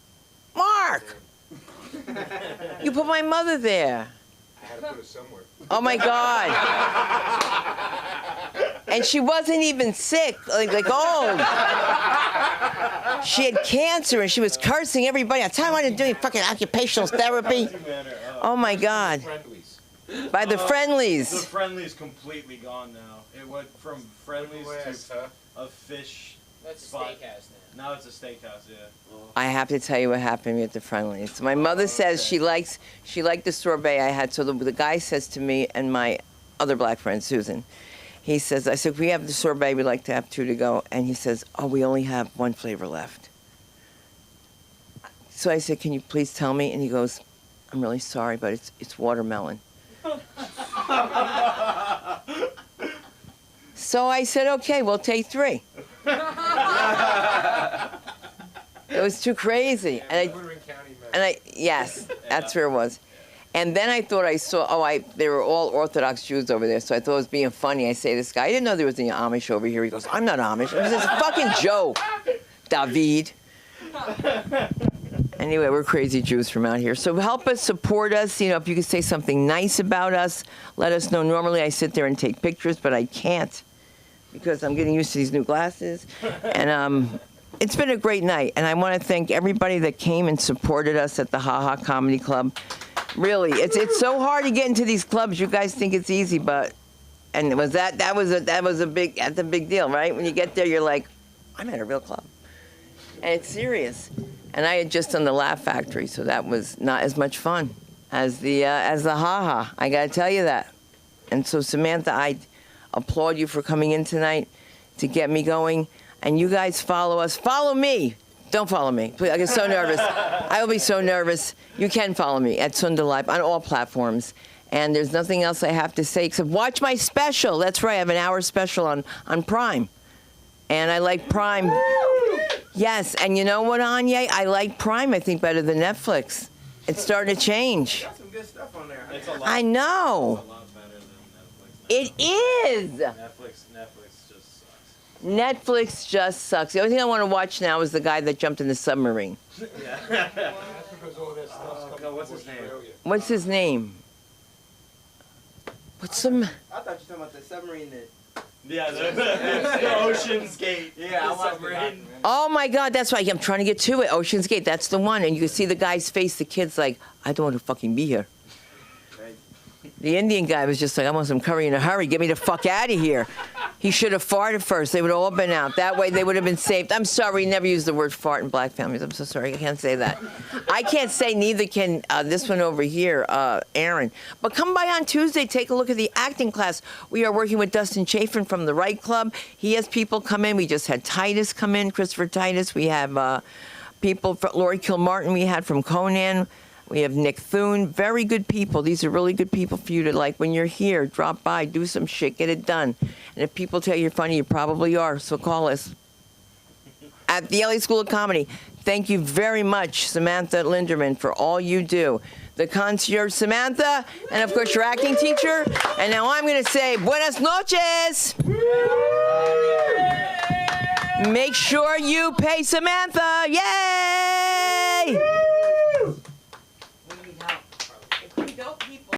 Mark! You put my mother there. I had to put it somewhere. Oh my God. And she wasn't even sick, like old. She had cancer and she was cursing everybody. I tell you, I wanted to do fucking occupational therapy. Oh my God. Friendlies. By the The Friendlies. Friendly's completely gone now. It went from Friendly's Glass, to huh? a fish That's a spot. steakhouse now. Now it's a steakhouse, yeah. I have to tell you what happened to me at the Friendlies. My mother says she liked the sorbet I had. So the guy says to me and my other black friend, Susan, he says, I said, we have the sorbet, we'd like to have 2 to go. And he says, oh, we only have 1 flavor left. So I said, can you please tell me? And he goes, I'm really sorry, but it's watermelon. So I said, okay, we'll take 3. It was too crazy. Yes, that's where it was. And then I thought I saw, they were all Orthodox Jews over there, so I thought it was being funny. I say to this guy, I didn't know there was any Amish over here. He goes, I'm not Amish. It was a fucking joke, David. Anyway, we're crazy Jews from out here. So help us, support us. You know, if you could say something nice about us, let us know. Normally I sit there and take pictures, but I can't because I'm getting used to these new glasses. And it's been a great night. And I want to thank everybody that came and supported us at the Ha Ha Comedy Club. Really, it's so hard to get into these clubs. You guys think it's easy, but and that's a big deal, right? When you get there, you're like, I'm at a real club, and it's serious. And I had just done the Laugh Factory, so that was not as much fun as the Ha Ha. I got to tell you that. And so Samantha, I applaud you for coming in tonight to get me going. And you guys follow us. Follow me. Don't follow me. Please, I get so nervous. I will be so nervous. You can follow me at Sunda Live on all platforms. And there's nothing else I have to say except watch my special. That's right. I have an hour special on Prime. And I like Prime. Yes. And you know what, Anya? I like Prime, I think, better than Netflix. It's starting to change. Got some good stuff on there. It's a lot, I know. It's a lot better than Netflix. It is. Netflix just sucks. Netflix just sucks. The only thing I want to watch now is the guy that jumped in the submarine. What's his name? What's his name? What's some? I thought you were talking about the submarine that. Yeah, the Ocean's Gate. Yeah, I watched it. Oh my God, that's right. I'm trying to get to it. Ocean's Gate, that's the one. And you can see the guy's face. The kid's like, I don't want to fucking be here. The Indian guy was just like, I want some curry in a hurry. Get me the fuck out of here. He should have farted first. They would have all been out. That way they would have been saved. I'm sorry, never use the word fart in black families. I'm so sorry. I can't say that. I can't say, neither can this one over here, Aaron. But come by on Tuesday. Take a look at the acting class. We are working with Dustin Chafin from the Right Club. He has people come in. We just had Titus come in, Christopher Titus. We have people, Lori Kilmartin we had from Conan. We have Nick Thune, very good people. These are really good people for you to, like, when you're here, drop by, do some shit, get it done. And if people tell you you're funny, you probably are, so call us. At the LA School of Comedy, thank you very much, Samantha Linderman, for all you do. The concierge, Samantha, and of course your acting teacher. And now I'm gonna say, buenas noches. Make sure you pay Samantha, yay!